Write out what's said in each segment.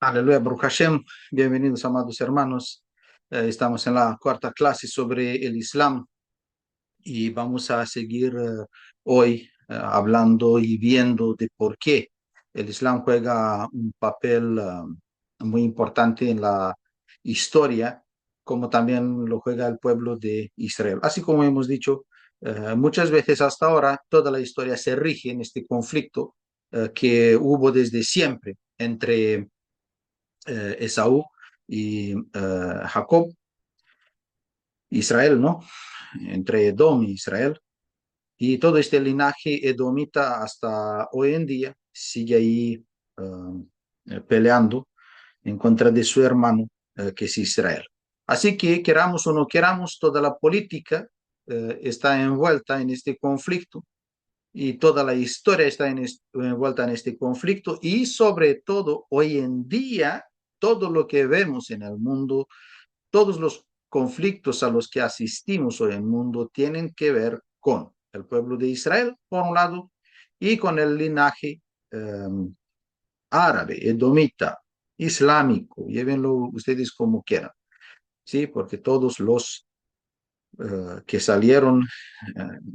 Aleluya, Baruch Hashem. Bienvenidos, amados hermanos. Estamos en la cuarta clase sobre el Islam y vamos a seguir hoy hablando y viendo de por qué el Islam juega un papel muy importante en la historia, como también lo juega el pueblo de Israel. Así como hemos dicho, muchas veces hasta ahora toda la historia se rige en este conflicto que hubo desde siempre entre Esaú y Jacob, Israel, ¿no? Entre Edom y Israel. Y todo este linaje edomita hasta hoy en día sigue ahí peleando en contra de su hermano, que es Israel. Así que queramos o no queramos, toda la política está envuelta en este conflicto y toda la historia está envuelta en este conflicto y sobre todo hoy en día todo lo que vemos en el mundo, todos los conflictos a los que asistimos hoy en el mundo tienen que ver con el pueblo de Israel, por un lado, y con el linaje eh, árabe, edomita, islámico, llévenlo ustedes como quieran, ¿sí? Porque todos los que salieron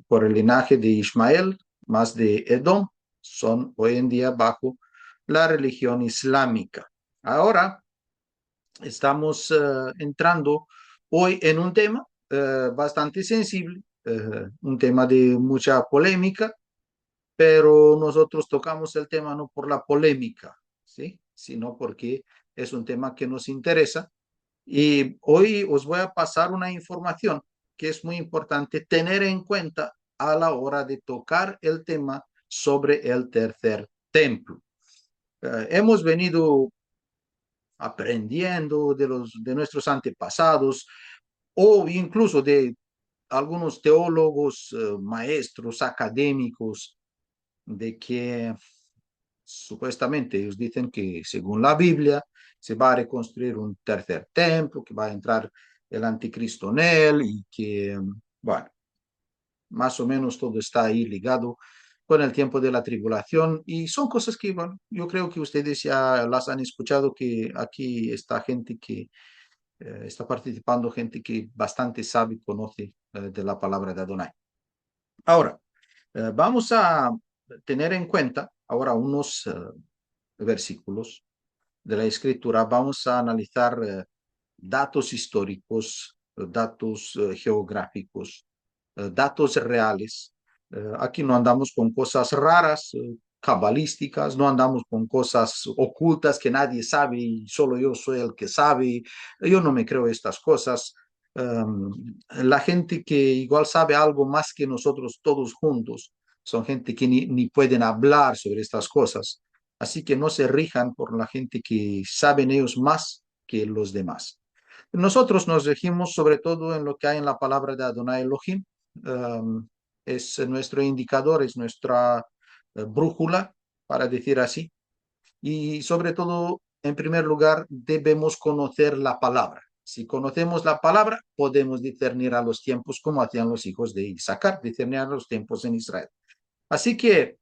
por el linaje de Ismael, más de Edom, son hoy en día bajo la religión islámica. Ahora estamos entrando hoy en un tema bastante sensible, un tema de mucha polémica, pero nosotros tocamos el tema no por la polémica, ¿sí? Sino porque es un tema que nos interesa. Y hoy os voy a pasar una información que es muy importante tener en cuenta a la hora de tocar el tema sobre el tercer templo. Hemos venido aprendiendo de nuestros antepasados o incluso de algunos teólogos, maestros, académicos, de que supuestamente ellos dicen que según la Biblia se va a reconstruir un tercer templo, que va a entrar el anticristo en él y que, bueno, más o menos todo está ahí ligado con el tiempo de la tribulación y son cosas que, bueno, yo creo que ustedes ya las han escuchado, que aquí está gente que está participando, gente que bastante sabe y conoce de la palabra de Adonai. Ahora, vamos a tener en cuenta ahora unos versículos de la escritura. Vamos a analizar datos históricos, datos geográficos, datos reales. Aquí no andamos con cosas raras, cabalísticas, no andamos con cosas ocultas que nadie sabe y solo yo soy el que sabe. Yo no me creo estas cosas. La gente que igual sabe algo más que nosotros todos juntos son gente que ni pueden hablar sobre estas cosas. Así que no se rijan por la gente que saben ellos más que los demás. Nosotros nos regimos sobre todo en lo que hay en la palabra de Adonai Elohim. Um, es nuestro indicador, es nuestra brújula, para decir así. Y sobre todo, en primer lugar, debemos conocer la palabra. Si conocemos la palabra, podemos discernir a los tiempos como hacían los hijos de Isaacar, discernir a los tiempos en Israel. Así que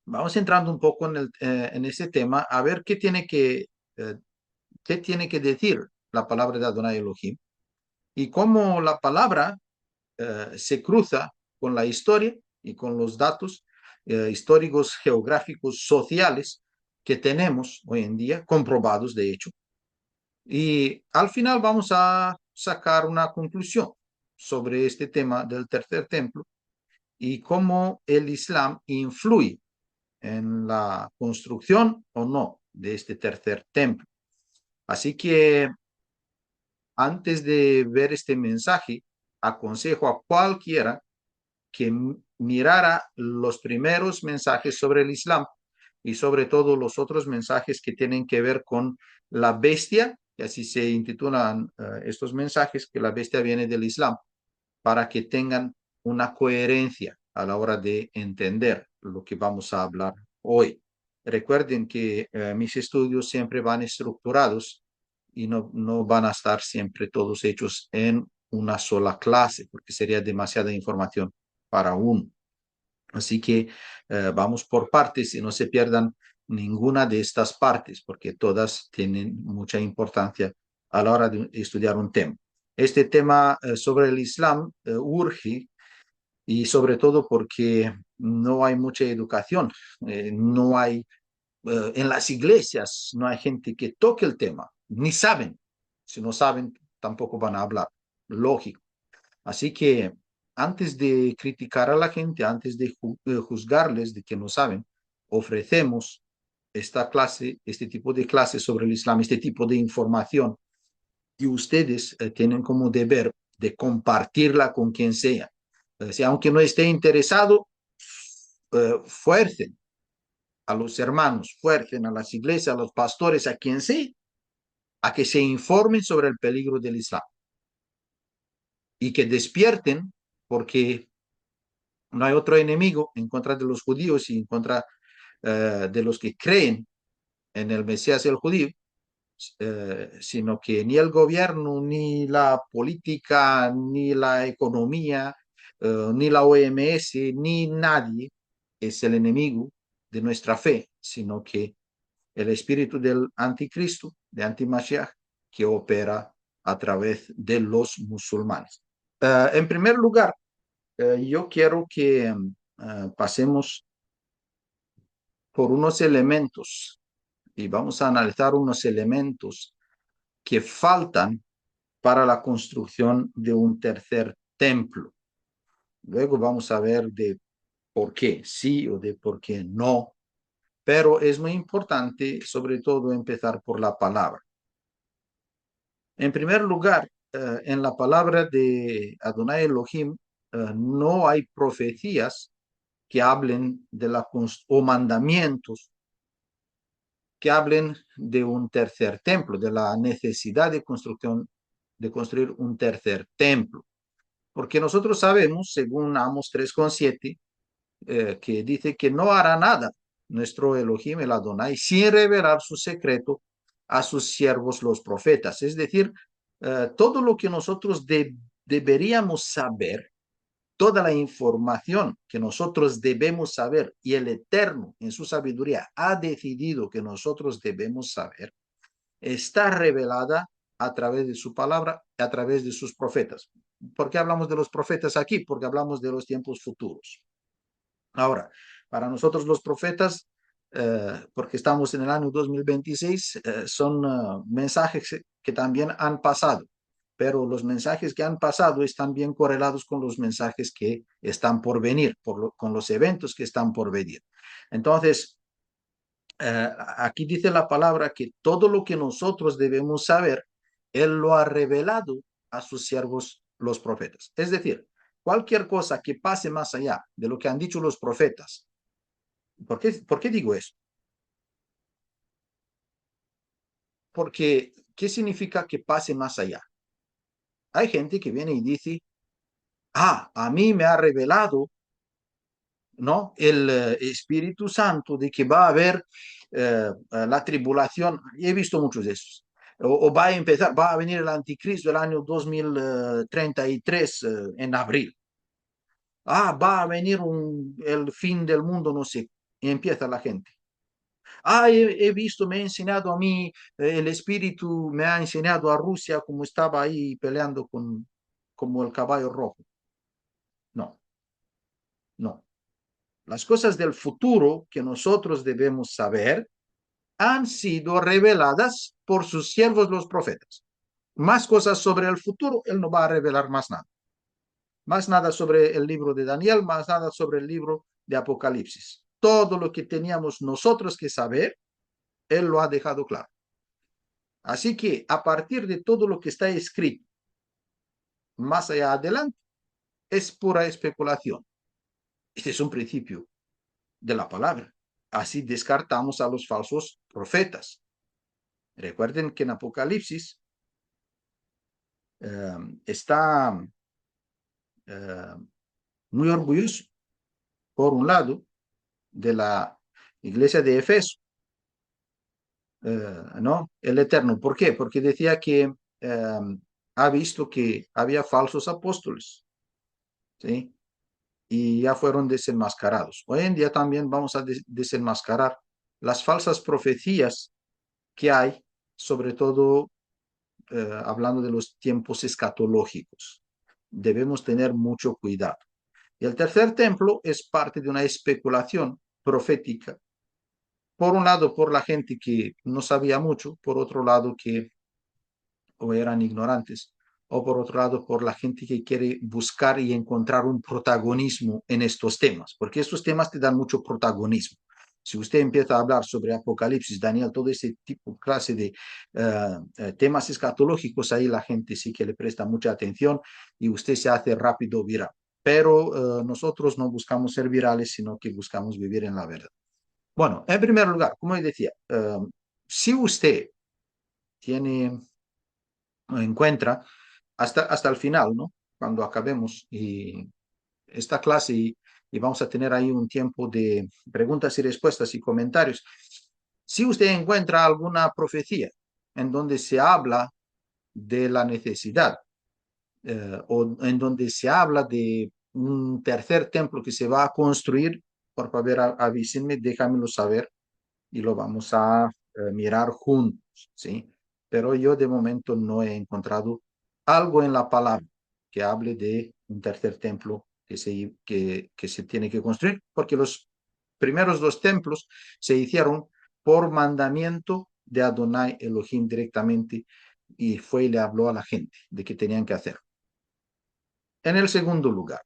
vamos entrando un poco en ese tema, a ver qué tiene que decir la palabra de Adonai Elohim y cómo la palabra se cruza con la historia y con los datos históricos, geográficos, sociales que tenemos hoy en día, comprobados de hecho. Y al final vamos a sacar una conclusión sobre este tema del tercer templo y cómo el Islam influye en la construcción o no de este tercer templo. Así que antes de ver este mensaje, aconsejo a cualquiera que mirara los primeros mensajes sobre el Islam y sobre todo los otros mensajes que tienen que ver con la bestia, que así se intitulan estos mensajes, que la bestia viene del Islam, para que tengan una coherencia a la hora de entender lo que vamos a hablar hoy. Recuerden que mis estudios siempre van estructurados y no van a estar siempre todos hechos en una sola clase, porque sería demasiada información para uno. Así que vamos por partes y no se pierdan ninguna de estas partes, porque todas tienen mucha importancia a la hora de estudiar un tema. Este tema sobre el Islam urge, y sobre todo porque no hay mucha educación, no hay, en las iglesias no hay gente que toque el tema, ni saben. Si no saben, tampoco van a hablar. Lógico. Así que antes de criticar a la gente, antes de juzgarles de que no saben, ofrecemos esta clase, este tipo de clases sobre el Islam, este tipo de información, y ustedes tienen como deber de compartirla con quien sea. Si aunque no esté interesado, fuercen a los hermanos, fuercen a las iglesias, a los pastores, a quien sea, a que se informen sobre el peligro del Islam y que despierten, porque no hay otro enemigo en contra de los judíos y en contra de los que creen en el Mesías el judío, sino que ni el gobierno, ni la política, ni la economía, ni la OMS, ni nadie es el enemigo de nuestra fe, sino que el espíritu del anticristo, de antimashiach, que opera a través de los musulmanes. En primer lugar, yo quiero que pasemos por unos elementos y vamos a analizar unos elementos que faltan para la construcción de un tercer templo. Luego vamos a ver de por qué sí o de por qué no, pero es muy importante sobre todo empezar por la palabra. En primer lugar, en la palabra de Adonai Elohim no hay profecías que hablen de la o mandamientos que hablen de un tercer templo, de la necesidad de construcción, de construir un tercer templo. Porque nosotros sabemos, según Amos 3,7, que dice que no hará nada nuestro Elohim, el Adonai, sin revelar su secreto a sus siervos los profetas. Es decir, todo lo que nosotros deberíamos saber, toda la información que nosotros debemos saber y el Eterno en su sabiduría ha decidido que nosotros debemos saber, está revelada a través de su palabra, a través de sus profetas. ¿Por qué hablamos de los profetas aquí? Porque hablamos de los tiempos futuros. Ahora, para nosotros los profetas, porque estamos en el año 2026, son mensajes que también han pasado, pero los mensajes que han pasado están bien correlados con los mensajes que están por venir, con los eventos que están por venir. Entonces, aquí dice la palabra que todo lo que nosotros debemos saber, Él lo ha revelado a sus siervos los profetas. Es decir, cualquier cosa que pase más allá de lo que han dicho los profetas. ¿Por qué digo eso? Porque, ¿qué significa que pase más allá? Hay gente que viene y dice, a mí me ha revelado, ¿no? El Espíritu Santo de que va a haber la tribulación. He visto muchos de esos. O va a empezar, va a venir el anticristo el año 2033 en abril. Va a venir el fin del mundo, no sé. Y empieza la gente. He visto, me ha enseñado a mí, el espíritu me ha enseñado a Rusia como estaba ahí peleando como el caballo rojo. No, no. Las cosas del futuro que nosotros debemos saber han sido reveladas por sus siervos los profetas. Más cosas sobre el futuro, él no va a revelar más nada. Más nada sobre el libro de Daniel, más nada sobre el libro de Apocalipsis. Todo lo que teníamos nosotros que saber, él lo ha dejado claro. Así que a partir de todo lo que está escrito más allá adelante, es pura especulación. Este es un principio de la palabra. Así descartamos a los falsos profetas. Recuerden que en Apocalipsis está muy orgulloso, por un lado, de la iglesia de Efeso, ¿no? El Eterno. ¿Por qué? Porque decía que ha visto que había falsos apóstoles, ¿sí? Y ya fueron desenmascarados. Hoy en día también vamos a desenmascarar las falsas profecías que hay, sobre todo hablando de los tiempos escatológicos. Debemos tener mucho cuidado. Y el tercer templo es parte de una especulación profética, por un lado por la gente que no sabía mucho, por otro lado que o eran ignorantes, o por otro lado por la gente que quiere buscar y encontrar un protagonismo en estos temas, porque estos temas te dan mucho protagonismo. Si usted empieza a hablar sobre Apocalipsis, Daniel, todo ese tipo, clase de temas escatológicos, ahí la gente sí que le presta mucha atención y usted se hace rápido viral. Pero nosotros no buscamos ser virales, sino que buscamos vivir en la verdad. Bueno, en primer lugar, como decía, si usted tiene encuentra hasta el final, ¿no? Cuando acabemos y esta clase y vamos a tener ahí un tiempo de preguntas y respuestas y comentarios. Si usted encuentra alguna profecía en donde se habla de la necesidad o en donde se habla de un tercer templo que se va a construir, por favor avísenme, déjamelo saber y lo vamos a mirar juntos, ¿sí? Pero yo de momento no he encontrado algo en la palabra que hable de un tercer templo que se tiene que construir, porque los primeros dos templos se hicieron por mandamiento de Adonai Elohim directamente y fue y le habló a la gente de que tenían que hacer. En el segundo lugar,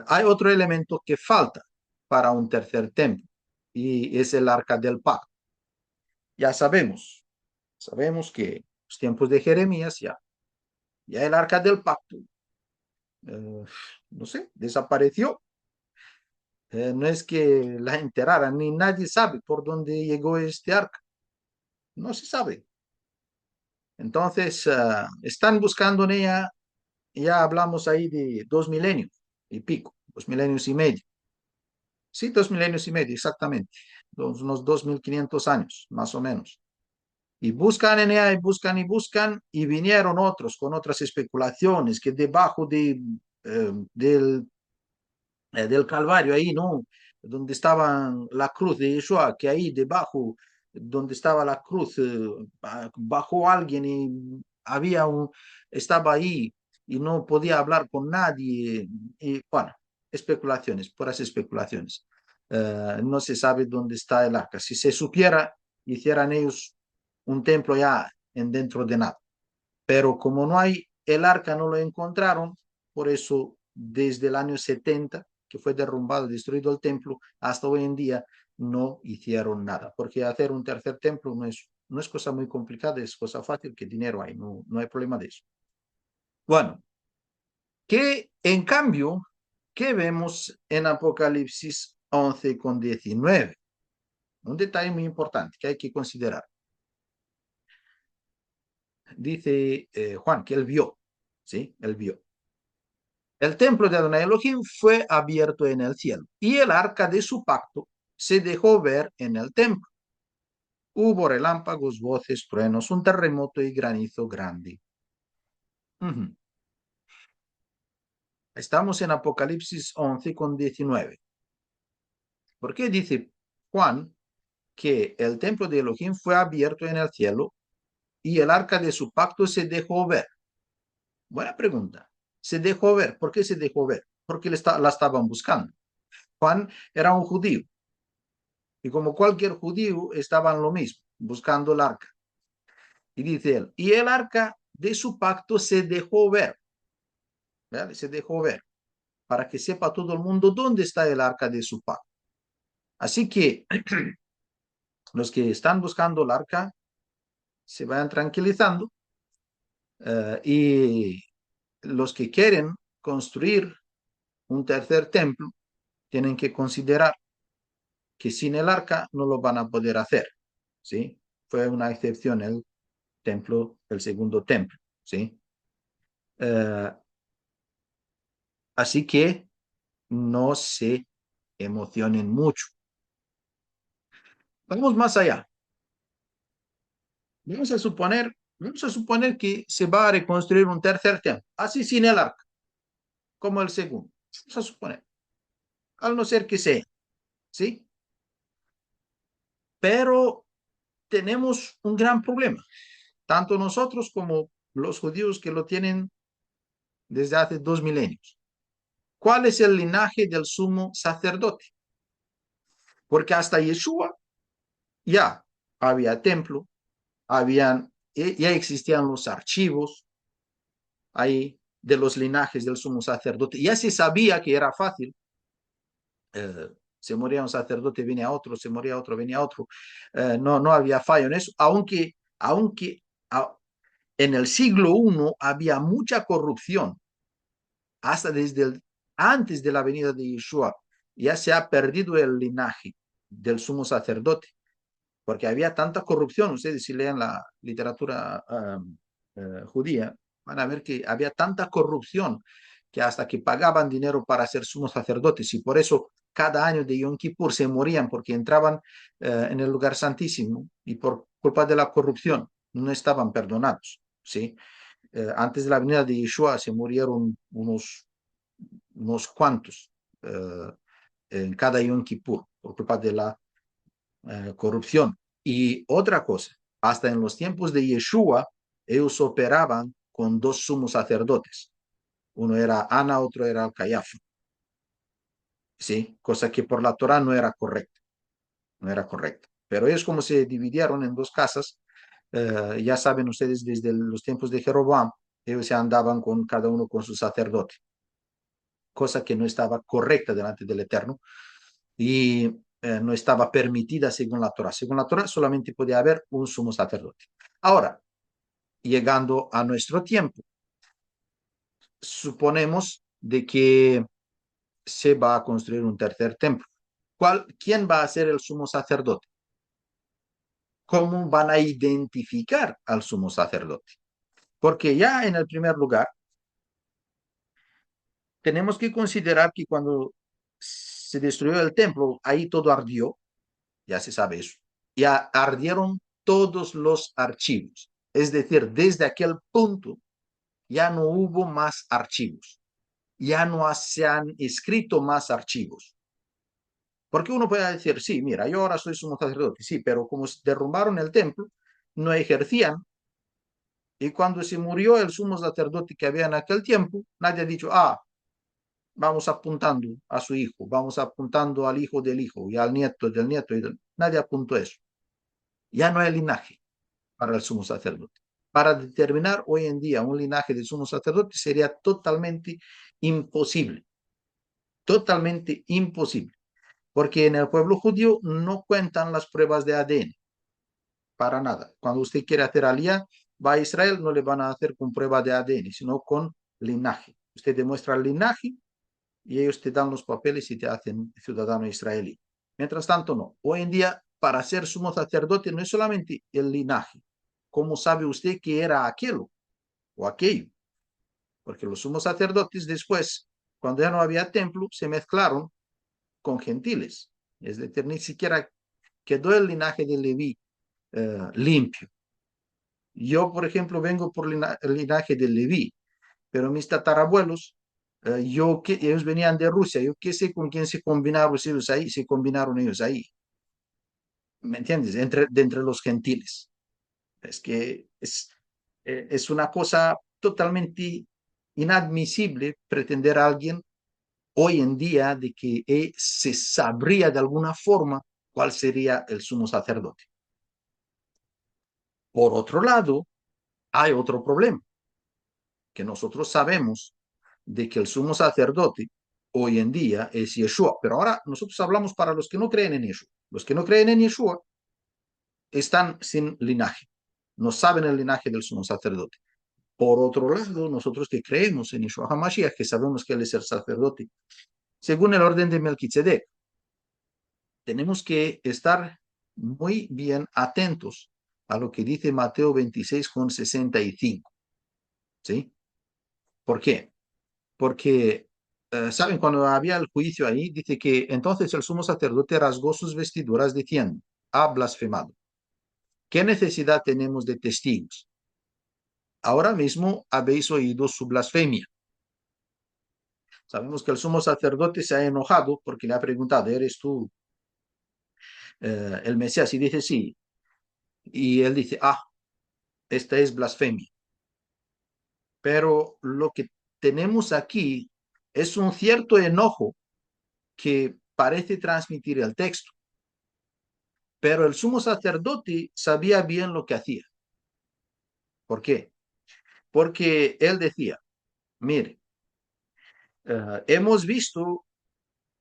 hay otro elemento que falta para un tercer templo y es el arca del pacto. Ya sabemos que los tiempos de Jeremías ya el arca del pacto, eh, no sé, desapareció. No es que la enterraran, ni nadie sabe por dónde llegó este arca, no se sabe. Entonces, están buscando en ella, ya hablamos ahí de 2 milenios y pico, 2 milenios y medio. Sí, 2 milenios y medio, exactamente. Unos 2500 años, más o menos. Y buscan en ella y buscan y buscan y vinieron otros con otras especulaciones que debajo del Calvario, ahí, ¿no? Donde estaba la cruz de Yeshua, que ahí debajo, donde estaba la cruz, bajó alguien y estaba ahí y no podía hablar con nadie. Y bueno, especulaciones, puras especulaciones. No se sabe dónde está el arca. Si se supiera, hicieran ellos un templo ya en dentro de nada. Pero como no hay el arca, no lo encontraron, por eso desde el año 70, que fue derrumbado, destruido el templo, hasta hoy en día no hicieron nada, porque hacer un tercer templo no es cosa muy complicada, es cosa fácil, que dinero hay, no hay problema de eso. Bueno, que en cambio, ¿qué vemos en Apocalipsis 11:19? Un detalle muy importante que hay que considerar. Dice Juan que él vio, ¿sí? Él vio. El templo de Adonai Elohim fue abierto en el cielo y el arca de su pacto se dejó ver en el templo. Hubo relámpagos, voces, truenos, un terremoto y granizo grande. Estamos en Apocalipsis 11:19. ¿Por qué dice Juan que el templo de Elohim fue abierto en el cielo y el arca de su pacto se dejó ver? Buena pregunta. Se dejó ver. ¿Por qué se dejó ver? Porque la estaban buscando. Juan era un judío y como cualquier judío estaban lo mismo, buscando el arca. Y dice él, y el arca de su pacto se dejó ver, ¿vale? Se dejó ver para que sepa todo el mundo dónde está el arca de su pacto. Así que los que están buscando el arca se vayan tranquilizando y los que quieren construir un tercer templo tienen que considerar que sin el arca no lo van a poder hacer, ¿sí? Fue una excepción el templo, el segundo templo, ¿sí? Uh, así que no se emocionen mucho. Vamos más allá. Vamos a suponer que se va a reconstruir un tercer templo, así sin el arca, como el segundo. Vamos a suponer, al no ser que sea, ¿sí? Pero tenemos un gran problema, tanto nosotros como los judíos que lo tienen desde hace 2 milenios. ¿Cuál es el linaje del sumo sacerdote? Porque hasta Yeshua ya había templo, ya existían los archivos ahí de los linajes del sumo sacerdote. Ya se sabía que era fácil. Se moría un sacerdote, venía otro, se moría otro, venía otro. No había fallo en eso, aunque en el siglo I había mucha corrupción, hasta antes de la venida de Yeshua, ya se ha perdido el linaje del sumo sacerdote, porque había tanta corrupción. Ustedes si leen la literatura judía, van a ver que había tanta corrupción que hasta que pagaban dinero para ser sumos sacerdotes, y por eso cada año de Yom Kippur se morían porque entraban en el lugar santísimo y por culpa de la corrupción no estaban perdonados, ¿sí? Antes de la venida de Yeshua se murieron unos cuantos en cada Yom Kippur por culpa de la corrupción. Y otra cosa, hasta en los tiempos de Yeshua, ellos operaban con dos sumos sacerdotes. Uno era Ana, otro era Cayafa. ¿Sí? Cosa que por la Torah no era correcta. No era correcta. Pero ellos como se dividieron en dos casas, ya saben ustedes desde los tiempos de Jeroboam, ellos se andaban con cada uno con su sacerdote, cosa que no estaba correcta delante del Eterno y no estaba permitida según la Torah. Según la Torah solamente podía haber un sumo sacerdote. Ahora, llegando a nuestro tiempo, suponemos de que se va a construir un tercer templo. ¿Quién va a ser el sumo sacerdote? ¿Cómo van a identificar al sumo sacerdote? Porque ya en el primer lugar, tenemos que considerar que cuando se destruyó el templo, ahí todo ardió, ya se sabe eso. Ya ardieron todos los archivos. Es decir, desde aquel punto ya no hubo más archivos. Ya no se han escrito más archivos. Porque uno puede decir, sí, mira, yo ahora soy sumo sacerdote, sí, pero como derrumbaron el templo, no ejercían. Y cuando se murió el sumo sacerdote que había en aquel tiempo, nadie ha dicho, vamos apuntando a su hijo, vamos apuntando al hijo del hijo y al nieto del nieto. Nadie apuntó eso. Ya no hay linaje para el sumo sacerdote. Para determinar hoy en día un linaje de sumo sacerdote sería totalmente imposible. Totalmente imposible. Porque en el pueblo judío no cuentan las pruebas de ADN. Para nada. Cuando usted quiere hacer aliyah, va a Israel, no le van a hacer con prueba de ADN, sino con linaje. Usted demuestra el linaje y ellos te dan los papeles y te hacen ciudadano israelí. Mientras tanto, no. Hoy en día, para ser sumo sacerdote, no es solamente el linaje. ¿Cómo sabe usted que era aquello o aquello? Porque los sumos sacerdotes después, cuando ya no había templo, se mezclaron con gentiles. Es decir, ni siquiera quedó el linaje de Leví limpio. Yo, por ejemplo, vengo por el linaje de Leví, pero mis tatarabuelos, ellos venían de Rusia, yo qué sé con quién se combinaron ellos ahí, se combinaron ellos ahí, ¿me entiendes? De entre los gentiles. Es que es una cosa totalmente inadmisible pretender a alguien hoy en día de que se sabría de alguna forma cuál sería el sumo sacerdote. Por otro lado, hay otro problema, que nosotros sabemos de que el sumo sacerdote hoy en día es Yeshua, pero ahora nosotros hablamos para los que no creen en Yeshua. Los que no creen en Yeshua están sin linaje, no saben el linaje del sumo sacerdote. Por otro lado, nosotros que creemos en Yeshua HaMashiach, que sabemos que él es el sacerdote, según el orden de Melquisedec, tenemos que estar muy bien atentos a lo que dice Mateo 26:65. ¿Sí? ¿Por qué? Porque, ¿saben? Cuando había el juicio ahí, dice que entonces el sumo sacerdote rasgó sus vestiduras diciendo, ha blasfemado. ¿Qué necesidad tenemos de testigos? Ahora mismo habéis oído su blasfemia. Sabemos que el sumo sacerdote se ha enojado porque le ha preguntado, ¿eres tú el Mesías y dice sí. Y él dice, ah, esta es blasfemia. Pero lo que tenemos aquí es un cierto enojo que parece transmitir el texto. Pero el sumo sacerdote sabía bien lo que hacía. ¿Por qué? Porque él decía, mire, hemos visto,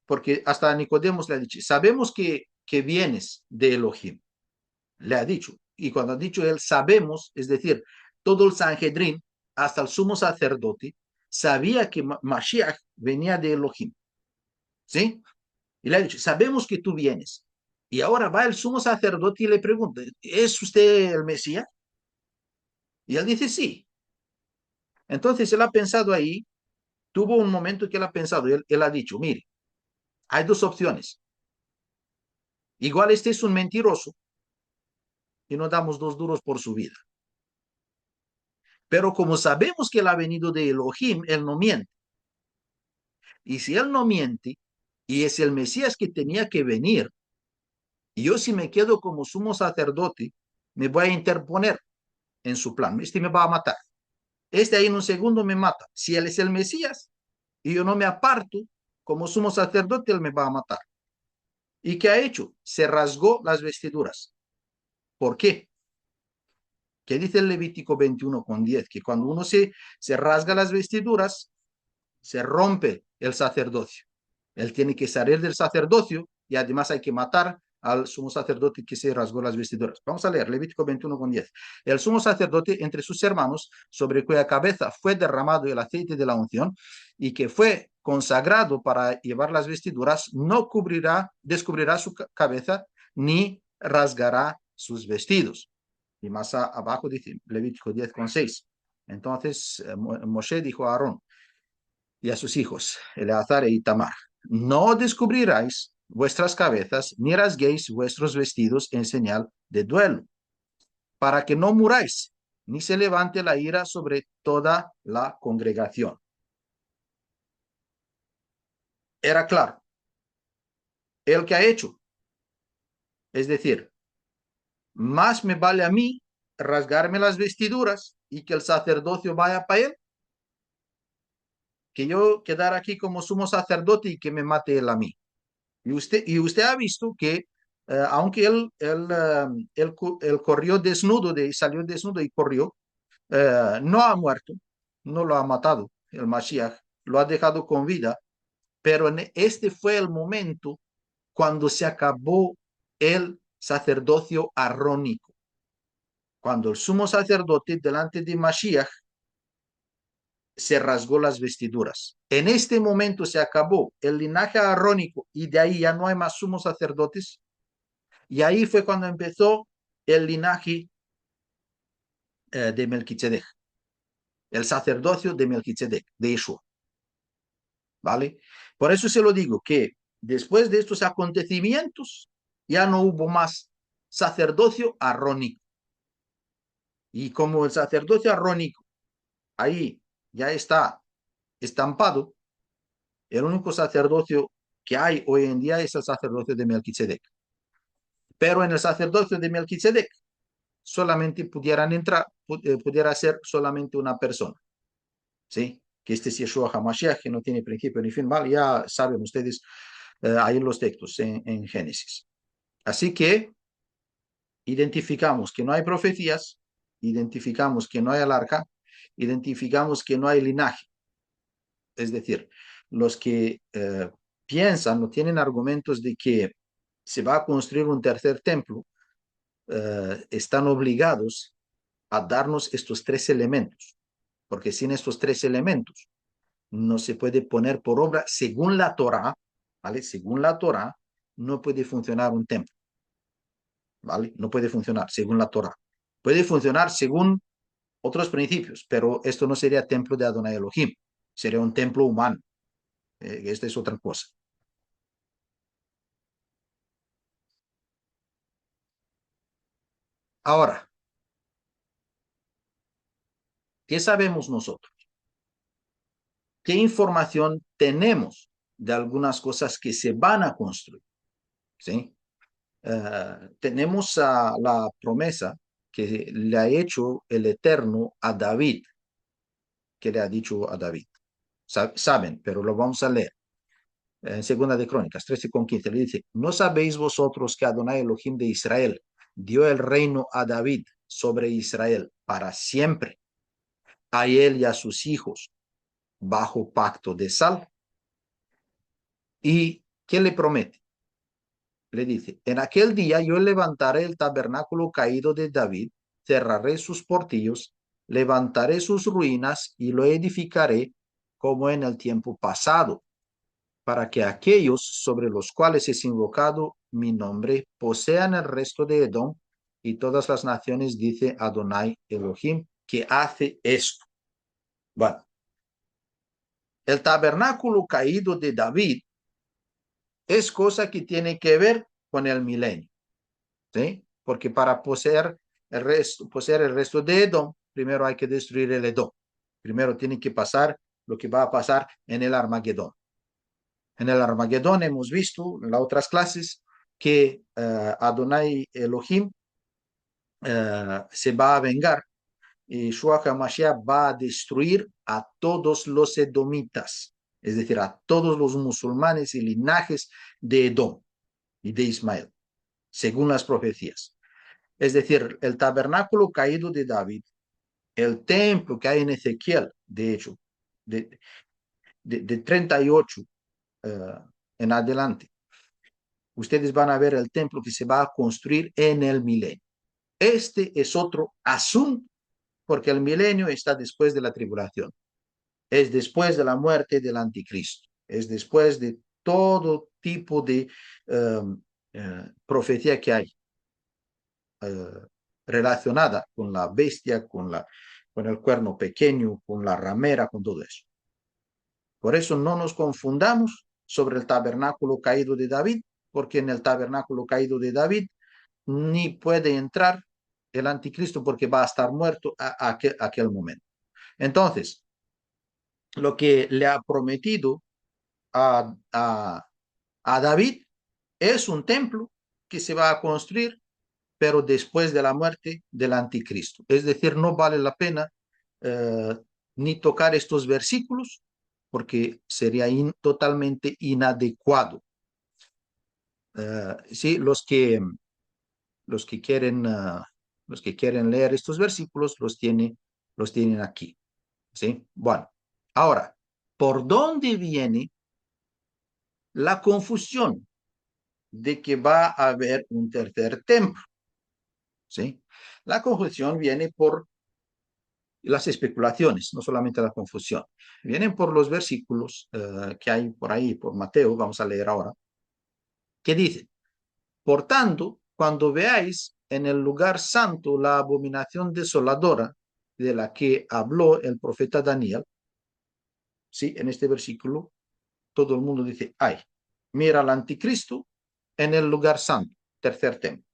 porque hasta Nicodemos le ha dicho, sabemos que vienes de Elohim, le ha dicho. Y cuando ha dicho él, sabemos, es decir, todo el Sanhedrin, hasta el sumo sacerdote, sabía que Mashiach venía de Elohim. ¿Sí? Y le ha dicho, sabemos que tú vienes. Y ahora va el sumo sacerdote y le pregunta, ¿es usted el Mesías? Y él dice, sí. Entonces él ha pensado ahí, tuvo un momento que él ha pensado, él ha dicho, mire, hay dos opciones. Igual este es un mentiroso y no damos 2 duros por su vida. Pero como sabemos que él ha venido de Elohim, él no miente. Y si él no miente y es el Mesías que tenía que venir, y yo si me quedo como sumo sacerdote, me voy a interponer en su plan. Este me va a matar. Este ahí en un segundo me mata. Si él es el Mesías y yo no me aparto como sumo sacerdote, él me va a matar. ¿Y qué ha hecho? Se rasgó las vestiduras. ¿Por qué? ¿Qué dice el Levítico 21:10? Que cuando uno se rasga las vestiduras, se rompe el sacerdocio. Él tiene que salir del sacerdocio y además hay que matar al sumo sacerdote que se rasgó las vestiduras. Vamos a leer Levítico 21:10. El sumo sacerdote entre sus hermanos, sobre cuya cabeza fue derramado el aceite de la unción y que fue consagrado para llevar las vestiduras, no descubrirá su cabeza ni rasgará sus vestidos. Y más abajo dice Levítico 10:6. Entonces Moshe dijo a Aarón y a sus hijos, Eleazar e Itamar, no descubriráis vuestras cabezas, ni rasguéis vuestros vestidos en señal de duelo, para que no muráis, ni se levante la ira sobre toda la congregación. Era claro, el que ha hecho, es decir, más me vale a mí rasgarme las vestiduras y que el sacerdocio vaya para él, que yo quedar aquí como sumo sacerdote y que me mate él a mí. Y usted ha visto que aunque él corrió desnudo, salió desnudo y corrió, no ha muerto, no lo ha matado el Mashiach, lo ha dejado con vida, pero este fue el momento cuando se acabó el sacerdocio arónico, cuando el sumo sacerdote delante de Mashiach se rasgó las vestiduras. En este momento se acabó el linaje arónico y de ahí ya no hay más sumos sacerdotes. Y ahí fue cuando empezó el linaje de Melquisedec, el sacerdocio de Melquisedec, de Yeshua. ¿Vale? Por eso se lo digo, que después de estos acontecimientos ya no hubo más sacerdocio arónico. Y como el sacerdocio arónico ahí ya está estampado, el único sacerdocio que hay hoy en día es el sacerdocio de Melquisedec. Pero en el sacerdocio de Melquisedec solamente pudieran entrar, pudiera ser solamente una persona. ¿Sí? Que este es Yeshua HaMashiach, que no tiene principio ni fin. Vale, ya saben ustedes ahí los textos en Génesis. Así que identificamos que no hay profecías, identificamos que no hay el arca, identificamos que no hay linaje. Es decir, los que piensan o tienen argumentos de que se va a construir un tercer templo, están obligados a darnos estos 3 elementos, porque sin estos 3 elementos no se puede poner por obra, según la Torah, ¿vale? Según la Torah, no puede funcionar un templo, ¿vale? No puede funcionar según la Torah. Puede funcionar según otros principios, pero esto no sería templo de Adonai Elohim, sería un templo humano. Esta es otra cosa. Ahora, ¿qué sabemos nosotros? ¿Qué información tenemos de algunas cosas que se van a construir? ¿Sí? tenemos la promesa que le ha hecho el Eterno a David, que le ha dicho a David. Saben, pero lo vamos a leer. En Segunda de Crónicas 13:15 le dice, ¿no sabéis vosotros que Adonai Elohim de Israel dio el reino a David sobre Israel para siempre, a él y a sus hijos, bajo pacto de sal? ¿Y qué le promete? Le dice, en aquel día yo levantaré el tabernáculo caído de David, cerraré sus portillos, levantaré sus ruinas y lo edificaré como en el tiempo pasado, para que aquellos sobre los cuales es invocado mi nombre posean el resto de Edom y todas las naciones, dice Adonai Elohim, que hace esto. Bueno, el tabernáculo caído de David es cosa que tiene que ver con el milenio, ¿sí? Porque para poseer el resto de Edom, primero hay que destruir el Edom. Primero tiene que pasar lo que va a pasar en el Armagedón. En el Armagedón hemos visto en las otras clases que Adonai Elohim se va a vengar y Yeshua HaMashiach va a destruir a todos los edomitas, es decir, a todos los musulmanes y linajes de Edom y de Ismael, según las profecías. Es decir, el tabernáculo caído de David, el templo que hay en Ezequiel, de hecho, de 38 en adelante, ustedes van a ver el templo que se va a construir en el milenio. Este es otro asunto, porque el milenio está después de la tribulación, es después de la muerte del anticristo, es después de todo tipo de profecía que hay relacionada con la bestia, con el cuerno pequeño, con la ramera, con todo eso. Por eso no nos confundamos sobre el tabernáculo caído de David, porque en el tabernáculo caído de David ni puede entrar el anticristo porque va a estar muerto a aquel momento. Entonces, lo que le ha prometido a David es un templo que se va a construir, pero después de la muerte del anticristo. Es decir, no vale la pena ni tocar estos versículos porque sería totalmente inadecuado. Sí, los que quieren leer estos versículos los tienen aquí. ¿Sí? Bueno, ahora, ¿por dónde viene la confusión de que va a haber un tercer templo? ¿Sí? La confusión viene por las especulaciones, no solamente la confusión. Vienen por los versículos que hay por ahí, por Mateo, vamos a leer ahora, que dicen, por tanto, cuando veáis en el lugar santo la abominación desoladora de la que habló el profeta Daniel, ¿sí? En este versículo, todo el mundo dice, ay, mira al anticristo en el lugar santo, tercer templo.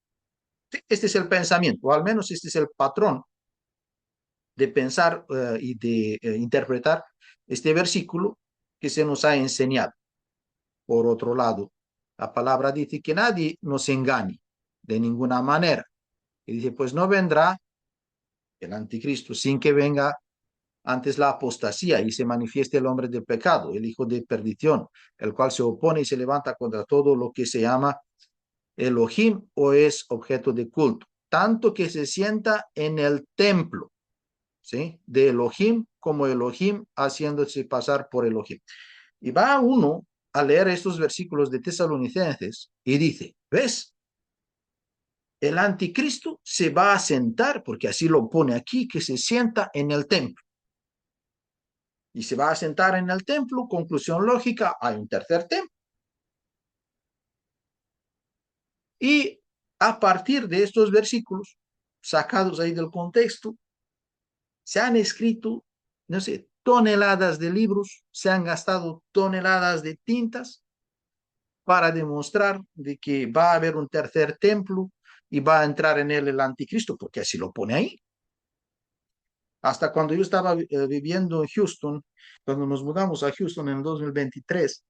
Este es el pensamiento, o al menos este es el patrón de pensar y de interpretar este versículo que se nos ha enseñado. Por otro lado, la palabra dice que nadie nos engañe de ninguna manera. Y dice, pues no vendrá el anticristo sin que venga antes la apostasía y se manifieste el hombre del pecado, el hijo de perdición, el cual se opone y se levanta contra todo lo que se llama Elohim o es objeto de culto, tanto que se sienta en el templo, ¿sí? De Elohim como Elohim haciéndose pasar por Elohim. Y va uno a leer estos versículos de Tesalonicenses y dice, ¿ves? El anticristo se va a sentar, porque así lo pone aquí, que se sienta en el templo. Y se va a sentar en el templo, conclusión lógica, hay un tercer templo. Y a partir de estos versículos, sacados ahí del contexto, se han escrito, no sé, toneladas de libros, se han gastado toneladas de tintas para demostrar de que va a haber un tercer templo y va a entrar en él el anticristo, porque así lo pone ahí. Hasta cuando yo estaba viviendo en Houston, cuando nos mudamos a Houston en el 2023,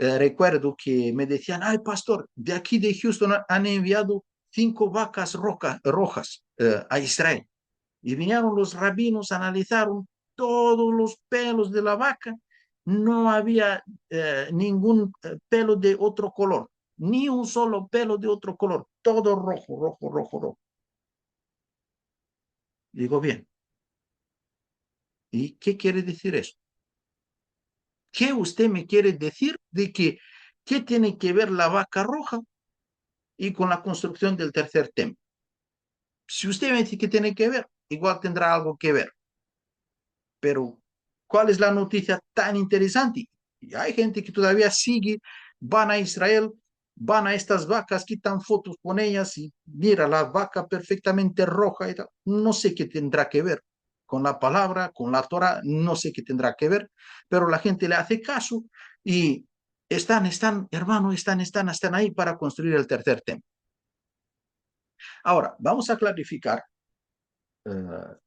recuerdo que me decían, ay, pastor, de aquí de Houston han enviado 5 vacas rojas a Israel. Y vinieron los rabinos, analizaron todos los pelos de la vaca. No había ningún pelo de otro color, ni un solo pelo de otro color, todo rojo, rojo, rojo, rojo. Digo, bien, ¿y qué quiere decir eso? ¿Qué usted me quiere decir de que qué tiene que ver la vaca roja y con la construcción del tercer templo? Si usted me dice que tiene que ver, igual tendrá algo que ver. Pero, ¿cuál es la noticia tan interesante? Y hay gente que todavía sigue, van a Israel, van a estas vacas, quitan fotos con ellas y mira la vaca perfectamente roja y tal. No sé qué tendrá que ver con la palabra, con la Torah, no sé qué tendrá que ver, pero la gente le hace caso y hermano, están ahí para construir el tercer templo. Ahora, vamos a clarificar uh,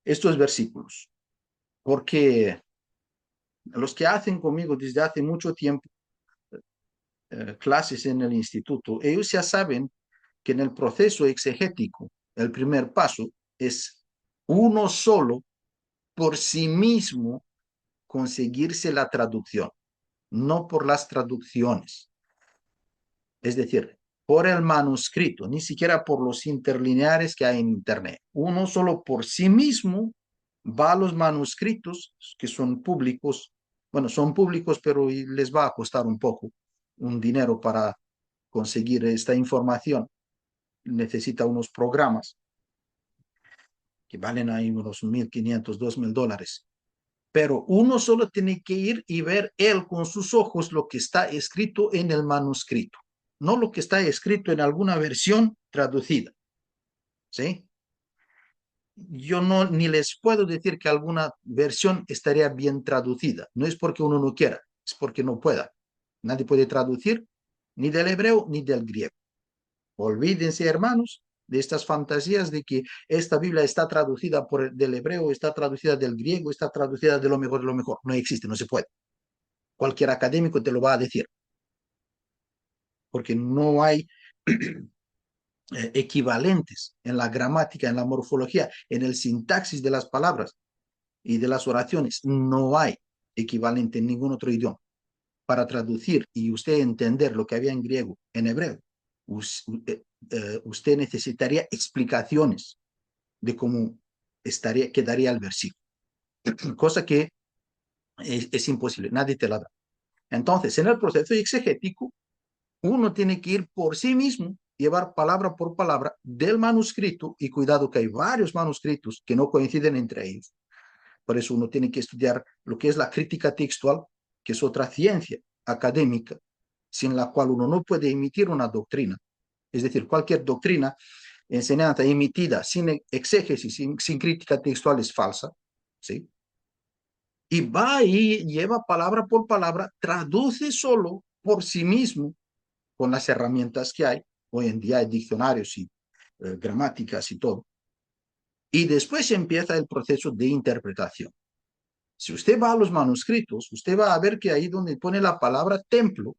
estos versículos, porque los que hacen conmigo desde hace mucho tiempo clases en el instituto, ellos ya saben que en el proceso exegético, el primer paso es uno solo por sí mismo conseguirse la traducción, no por las traducciones. Es decir, por el manuscrito, ni siquiera por los interlineares que hay en Internet. Uno solo por sí mismo va a los manuscritos que son públicos. Bueno, son públicos, pero les va a costar un dinero para conseguir esta información. Necesita unos programas que valen ahí unos $1,500, $2,000. Pero uno solo tiene que ir y ver él con sus ojos lo que está escrito en el manuscrito, no lo que está escrito en alguna versión traducida. ¿Sí? Yo no ni les puedo decir que alguna versión estaría bien traducida. No es porque uno no quiera, es porque no pueda. Nadie puede traducir ni del hebreo ni del griego. Olvídense, hermanos, de estas fantasías de que esta Biblia está traducida del hebreo, está traducida del griego, está traducida de lo mejor de lo mejor. No existe, no se puede. Cualquier académico te lo va a decir, porque no hay equivalentes en la gramática, en la morfología, en el sintaxis de las palabras y de las oraciones. No hay equivalente en ningún otro idioma para traducir y usted entender lo que había en griego, en hebreo. Usted necesitaría explicaciones de cómo quedaría el versículo, cosa que es imposible, nadie te la da. Entonces, en el proceso exegético, uno tiene que ir por sí mismo, llevar palabra por palabra del manuscrito, y cuidado que hay varios manuscritos que no coinciden entre ellos. Por eso uno tiene que estudiar lo que es la crítica textual, que es otra ciencia académica, sin la cual uno no puede emitir una doctrina. Es decir, cualquier doctrina, enseñanza emitida sin exégesis, sin crítica textual es falsa, ¿sí? Y va ahí, lleva palabra por palabra, traduce solo por sí mismo con las herramientas que hay. Hoy en día hay diccionarios y gramáticas y todo. Y después empieza el proceso de interpretación. Si usted va a los manuscritos, usted va a ver que ahí donde pone la palabra templo,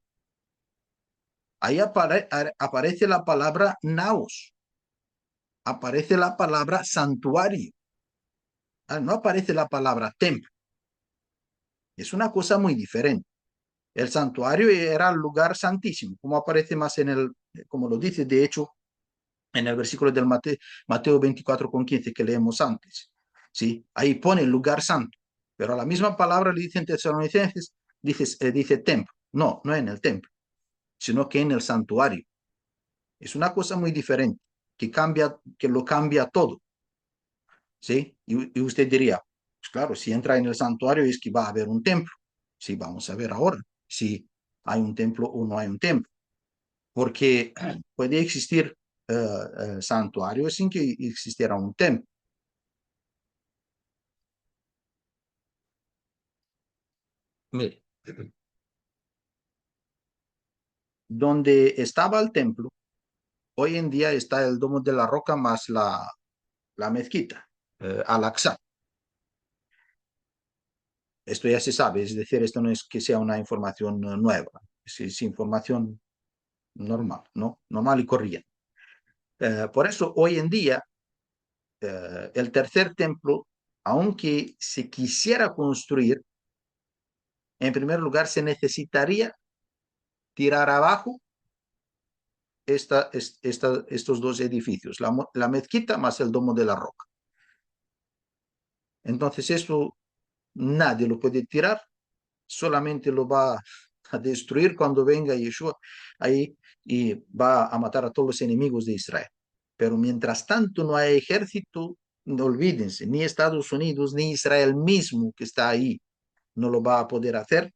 ahí aparece la palabra naos, aparece la palabra santuario, no aparece la palabra templo. Es una cosa muy diferente. El santuario era el lugar santísimo, como aparece más como lo dice de hecho en el versículo del Mateo 24:15 que leemos antes. ¿Sí? Ahí pone el lugar santo, pero a la misma palabra le dicen tesalonicenses, dice templo. No, no en el templo, sino que en el santuario. Es una cosa muy diferente, que lo cambia todo. ¿Sí? Y usted diría, pues claro, si entra en el santuario es que va a haber un templo. Sí, vamos a ver ahora si hay un templo o no hay un templo. Porque puede existir santuario sin que existiera un templo. Mire, donde estaba el templo, hoy en día está el Domo de la Roca más la mezquita, Al-Aqsa. Esto ya se sabe, es decir, esto no es que sea una información nueva, es información normal, ¿no? Normal y corriente. Por eso hoy en día el tercer templo, aunque se quisiera construir, en primer lugar se necesitaría tirar abajo estos dos edificios, la mezquita más el Domo de la Roca. Entonces eso nadie lo puede tirar, solamente lo va a destruir cuando venga Yeshua ahí y va a matar a todos los enemigos de Israel. Pero mientras tanto no hay ejército, no olvídense, ni Estados Unidos ni Israel mismo que está ahí no lo va a poder hacer,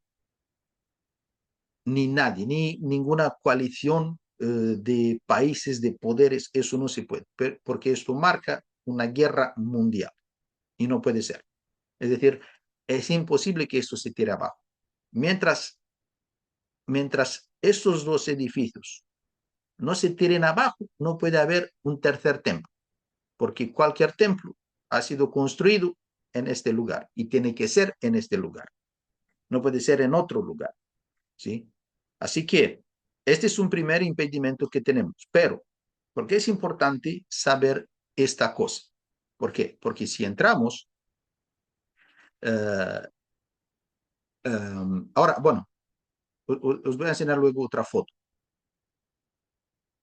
ni nadie, ni ninguna coalición de países, de poderes, eso no se puede, porque esto marca una guerra mundial y no puede ser. Es decir, es imposible que esto se tire abajo. Mientras estos dos edificios no se tiren abajo, no puede haber un tercer templo, porque cualquier templo ha sido construido en este lugar y tiene que ser en este lugar. No puede ser en otro lugar, ¿sí? Así que este es un primer impedimento que tenemos, pero ¿por qué es importante saber esta cosa? ¿Por qué? Porque si entramos, eh, ahora, bueno, os voy a enseñar luego otra foto.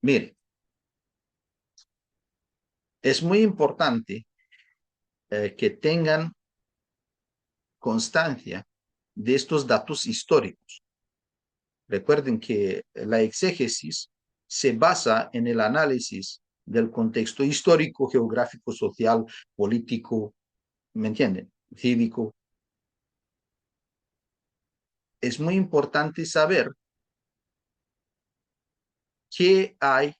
Mire, es muy importante que tengan constancia de estos datos históricos. Recuerden que la exégesis se basa en el análisis del contexto histórico, geográfico, social, político, ¿me entienden? Cívico. Es muy importante saber qué hay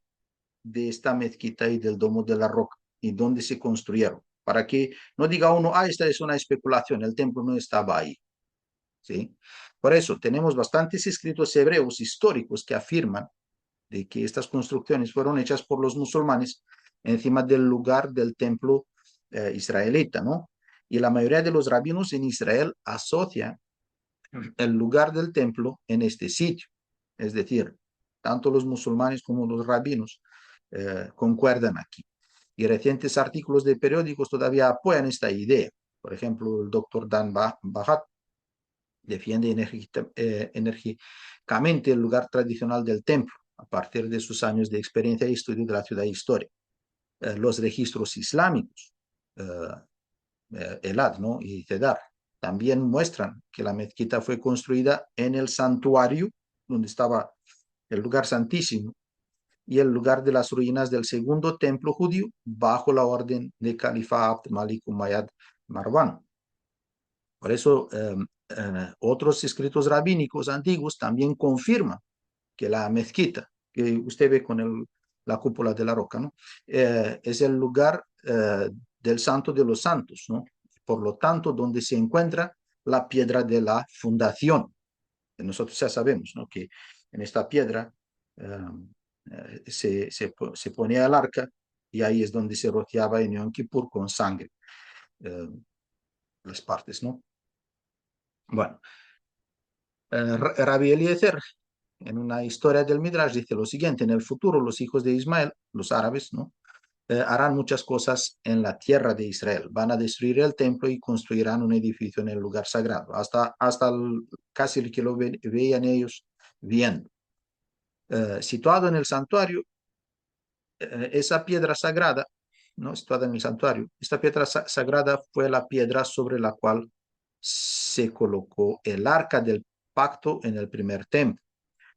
de esta mezquita y del Domo de la Roca y dónde se construyeron, para que no diga uno, esta es una especulación, el templo no estaba ahí. ¿Sí? Por eso tenemos bastantes escritos hebreos históricos que afirman de que estas construcciones fueron hechas por los musulmanes encima del lugar del templo israelita, ¿no? Y la mayoría de los rabinos en Israel asocian el lugar del templo en este sitio. Es decir, tanto los musulmanes como los rabinos concuerdan aquí. Y recientes artículos de periódicos todavía apoyan esta idea. Por ejemplo, el doctor Dan Bahat defiende enérgicamente el lugar tradicional del templo a partir de sus años de experiencia y estudio de la ciudad y historia. Los registros islámicos, Elad, ¿no? Y Cedar, también muestran que la mezquita fue construida en el santuario, donde estaba el lugar santísimo, y el lugar de las ruinas del segundo templo judío, bajo la orden de Califa Abd Malik Umayyad Marwan. Por eso, otros escritos rabínicos antiguos también confirman que la mezquita, que usted ve con la cúpula de la roca, ¿no? Es el lugar del santo de los santos, ¿no? Por lo tanto, donde se encuentra la piedra de la fundación. Nosotros ya sabemos, ¿no? Que en esta piedra se ponía el arca y ahí es donde se rociaba en Yom Kippur con sangre eh, las partes, ¿no? Bueno, Rabbi Eliezer, en una historia del Midrash, dice lo siguiente: en el futuro los hijos de Ismael, los árabes, ¿no? Harán muchas cosas en la tierra de Israel. Van a destruir el templo y construirán un edificio en el lugar sagrado, hasta casi el que lo veían ellos viendo. Situado en el santuario, esa piedra sagrada, ¿no? Situada en el santuario, esta piedra sagrada fue la piedra sobre la cual se colocó el arca del pacto en el primer templo.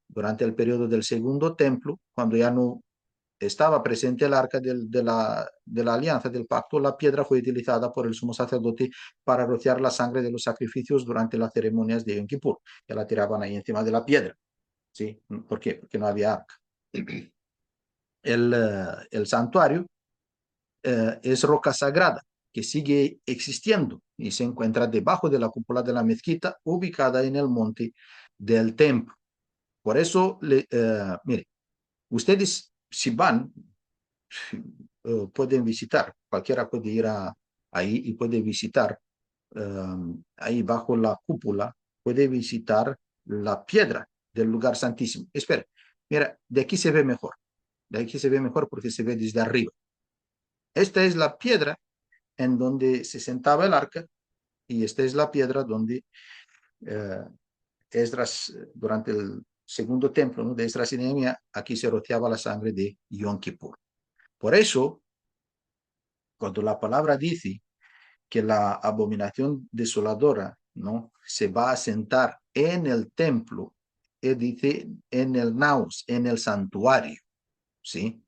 Durante el periodo del segundo templo, cuando ya no estaba presente el arca de la alianza del pacto, la piedra fue utilizada por el sumo sacerdote para rociar la sangre de los sacrificios durante las ceremonias de Yom Kippur. Ya la tiraban ahí encima de la piedra. ¿Sí? ¿Por qué? Porque no había arca. El santuario es roca sagrada que sigue existiendo y se encuentra debajo de la cúpula de la mezquita ubicada en el monte del templo. Por eso, mire, ustedes si van, pueden visitar, cualquiera puede ir ahí y puede visitar ahí bajo la cúpula, puede visitar la piedra del lugar santísimo. Espera, mira, de aquí se ve mejor. De aquí se ve mejor porque se ve desde arriba. Esta es la piedra en donde se sentaba el arca y esta es la piedra donde eh, Esdras, durante el segundo templo, ¿no?, de Esdras y Nehemías, aquí se rociaba la sangre de Yom Kippur. Por eso, cuando la palabra dice que la abominación desoladora, ¿no?, se va a sentar en el templo, dice en el naos, en el santuario, ¿sí?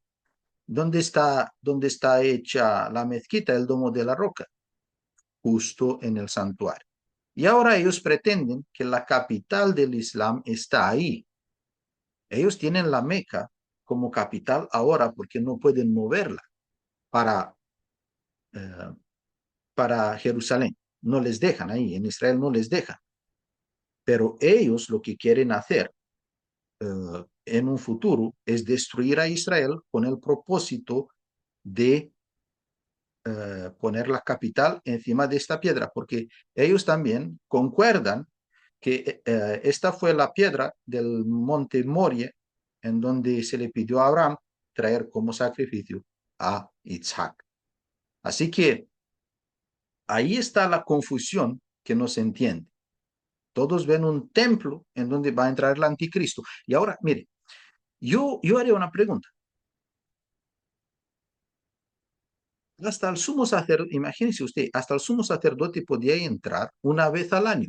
Dónde está hecha la mezquita, el domo de la roca? Justo en el santuario. Y ahora ellos pretenden que la capital del Islam está ahí. Ellos tienen la Meca como capital ahora porque no pueden moverla para, eh, para Jerusalén. No les dejan ahí, en Israel no les dejan. Pero ellos lo que quieren hacer en un futuro es destruir a Israel con el propósito de poner la capital encima de esta piedra, porque ellos también concuerdan que esta fue la piedra del monte Moria en donde se le pidió a Abraham traer como sacrificio a Isaac. Así que ahí está la confusión que no se entiende. Todos ven un templo en donde va a entrar el anticristo. Y ahora, mire, yo haría una pregunta. Hasta el sumo sacerdote, imagínese usted, hasta el sumo sacerdote podía entrar una vez al año.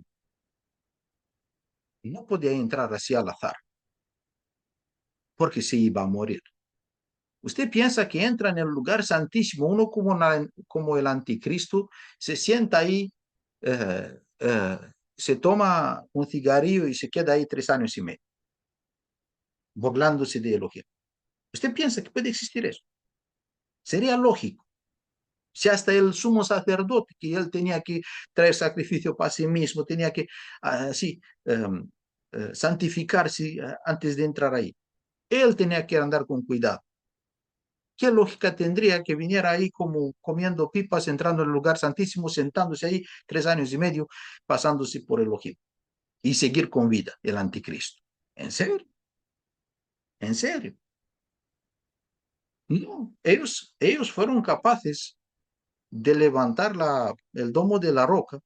No podía entrar así al azar, porque se iba a morir. Usted piensa que entra en el lugar santísimo, uno como el anticristo, se sienta ahí, eh, eh, se toma un cigarrillo y se queda ahí 3 años y medio, burlándose de Elohim. ¿Usted piensa que puede existir eso? Sería lógico. Si hasta el sumo sacerdote, que él tenía que traer sacrificio para sí mismo, tenía que así santificarse antes de entrar ahí. Él tenía que andar con cuidado. ¿Qué lógica tendría que viniera ahí como comiendo pipas, entrando en el lugar santísimo, sentándose ahí 3 años y medio, pasándose por el ojito y seguir con vida el anticristo? ¿En serio? ¿En serio? No, ellos fueron capaces de levantar el domo de la roca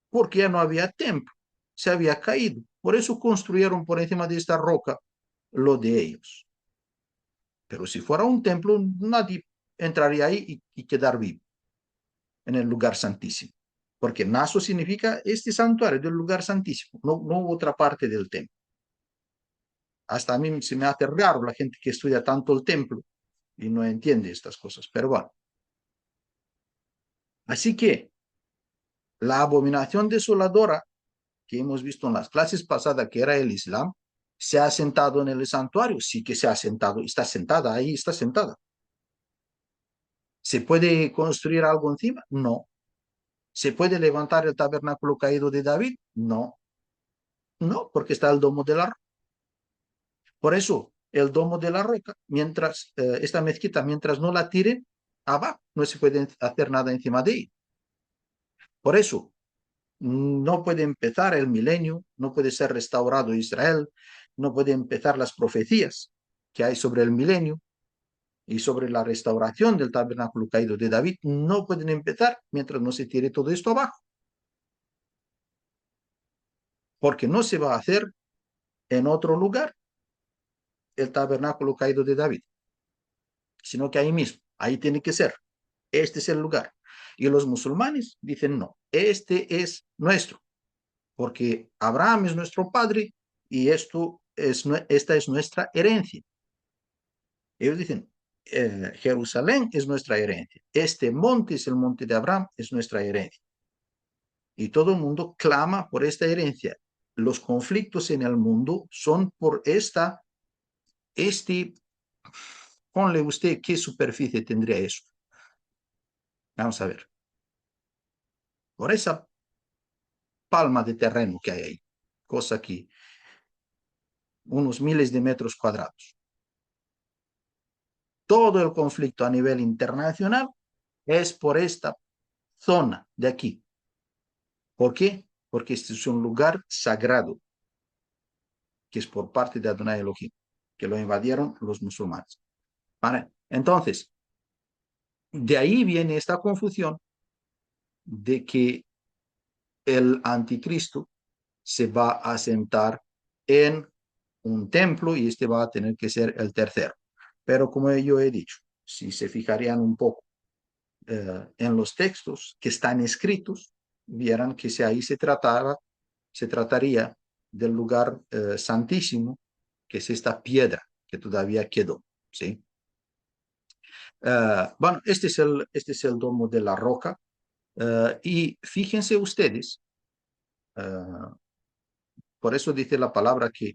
porque ya no había templo, se había caído. Por eso construyeron por encima de esta roca lo de ellos. Pero si fuera un templo, nadie entraría ahí y quedar vivo en el lugar santísimo. Porque Naso significa este santuario del lugar santísimo, no otra parte del templo. Hasta a mí se me hace raro la gente que estudia tanto el templo y no entiende estas cosas. Pero bueno, así que la abominación desoladora que hemos visto en las clases pasadas, que era el Islam, se ha sentado en el santuario. Sí que se ha sentado, está sentada, ahí está sentada. ¿Se puede construir algo encima? No. ¿Se puede levantar el tabernáculo caído de David? No. No, porque está el domo de la roca. Por eso, el domo de la roca, mientras esta mezquita, mientras no la tiren abajo, no se puede hacer nada encima de ella. Por eso, no puede empezar el milenio, no puede ser restaurado Israel, no puede empezar las profecías que hay sobre el milenio y sobre la restauración del tabernáculo caído de David, no pueden empezar mientras no se tire todo esto abajo, porque no se va a hacer en otro lugar el tabernáculo caído de David, sino que ahí mismo, ahí tiene que ser. Este es el lugar. Y los musulmanes dicen, no, este es nuestro, porque Abraham es nuestro padre y esta es nuestra herencia. Ellos dicen, Jerusalén es nuestra herencia. Este monte es el monte de Abraham, es nuestra herencia. Y todo el mundo clama por esta herencia. Los conflictos en el mundo son por ponle usted qué superficie tendría eso. Vamos a ver. Por esa palma de terreno que hay ahí. Cosa que unos miles de metros cuadrados. Todo el conflicto a nivel internacional es por esta zona de aquí. ¿Por qué? Porque este es un lugar sagrado, que es por parte de Adonai Elohim, que lo invadieron los musulmanes. ¿Vale? Entonces, de ahí viene esta confusión de que el anticristo se va a sentar en un templo y este va a tener que ser el tercero. Pero como yo he dicho, si se fijarían un poco en los textos que están escritos, vieran que si ahí se trataría del lugar santísimo, que es esta piedra que todavía quedó, ¿sí? Bueno, este es el domo de la roca. Y fíjense ustedes, uh, por eso dice la palabra que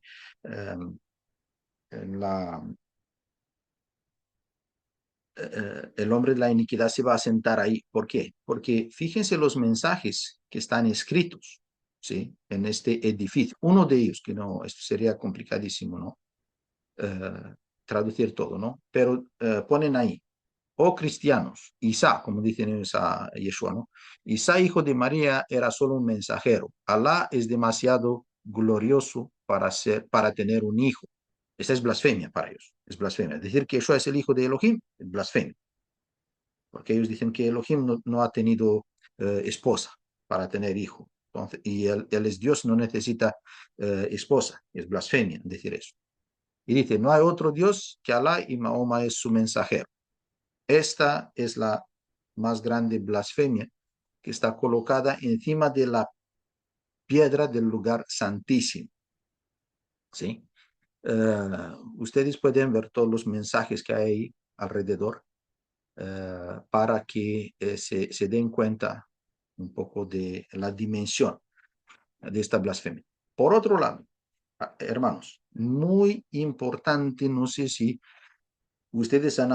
la, el hombre de la iniquidad se va a sentar ahí. ¿Por qué? Porque fíjense los mensajes que están escritos, ¿sí? En este edificio. Uno de ellos, que no, esto sería complicadísimo, ¿no? Traducir todo, ¿no? Pero ponen ahí, oh cristianos, Isa, como dicen ellos a Yeshua, ¿no? Isa, hijo de María, era solo un mensajero. Alá es demasiado glorioso para tener un hijo. Esta es blasfemia para ellos, es blasfemia. Decir que Yeshua es el hijo de Elohim es blasfemia, porque ellos dicen que Elohim no ha tenido esposa para tener hijo. Entonces, y él es Dios, no necesita esposa, es blasfemia decir eso. Y dice, no hay otro Dios que Alá y Mahoma es su mensajero. Esta es la más grande blasfemia que está colocada encima de la piedra del lugar santísimo. ¿Sí? Ustedes pueden ver todos los mensajes que hay alrededor para que se den cuenta un poco de la dimensión de esta blasfemia. Por otro lado, hermanos, muy importante, no sé si ustedes han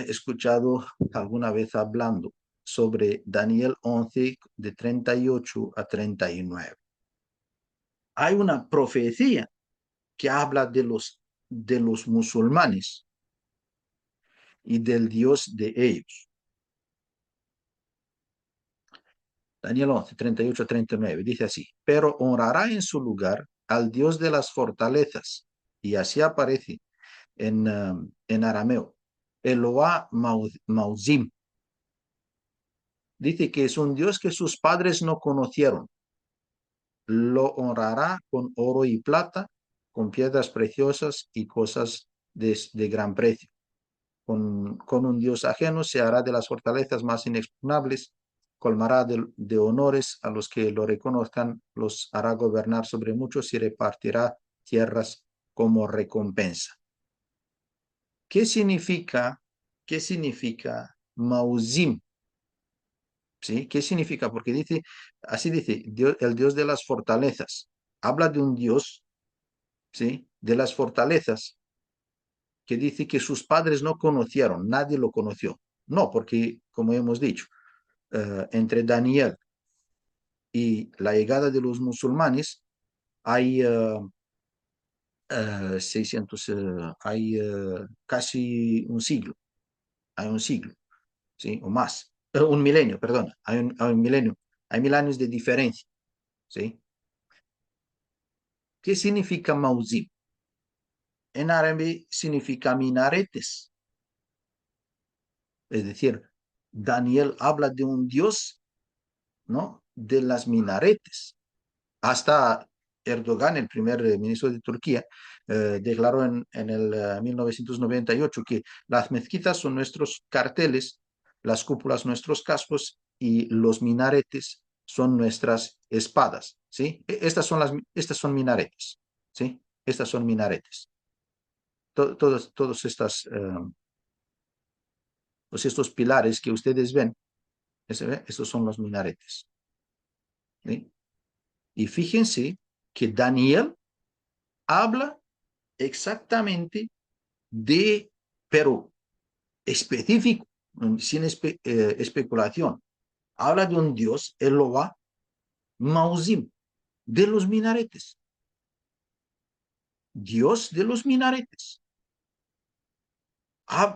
escuchado alguna vez hablando sobre Daniel 11 de 38 a 39. Hay una profecía que habla de los musulmanes y del Dios de ellos. Daniel 11, 38 a 39 dice así, pero honrará en su lugar al Dios de las fortalezas. Y así aparece en arameo, Eloah Mauzim. Dice que es un Dios que sus padres no conocieron. Lo honrará con oro y plata, con piedras preciosas y cosas de gran precio. Con un Dios ajeno se hará de las fortalezas más inexpugnables, colmará de honores a los que lo reconozcan, los hará gobernar sobre muchos y repartirá tierras como recompensa. ¿Qué significa? ¿Qué significa Mauzim? ¿Sí? ¿Qué significa? Porque dice, así dice, Dios, el Dios de las fortalezas. Habla de un Dios, ¿sí? De las fortalezas, que dice que sus padres no conocieron, nadie lo conoció. No, porque, como hemos dicho, entre Daniel y la llegada de los musulmanes hay 600, hay casi hay un siglo, ¿sí? O más, un milenio, perdón, hay un milenio, hay 1000 años de diferencia, ¿sí? ¿Qué significa Mauzim? En árabe significa minaretes, es decir, Daniel habla de un Dios, ¿no? De las minaretes. Hasta Erdogan, el primer ministro de Turquía, declaró en el 1998 que las mezquitas son nuestros carteles, las cúpulas nuestros cascos y los minaretes son nuestras espadas, ¿sí? Estas son minaretes, ¿sí? Estas son minaretes. Todos pues estos pilares que ustedes ven, estos son los minaretes, ¿sí? Y fíjense que Daniel habla exactamente pero específico, sin especulación. Habla de un Dios, Eloah, Mauzim, de los minaretes. Dios de los minaretes.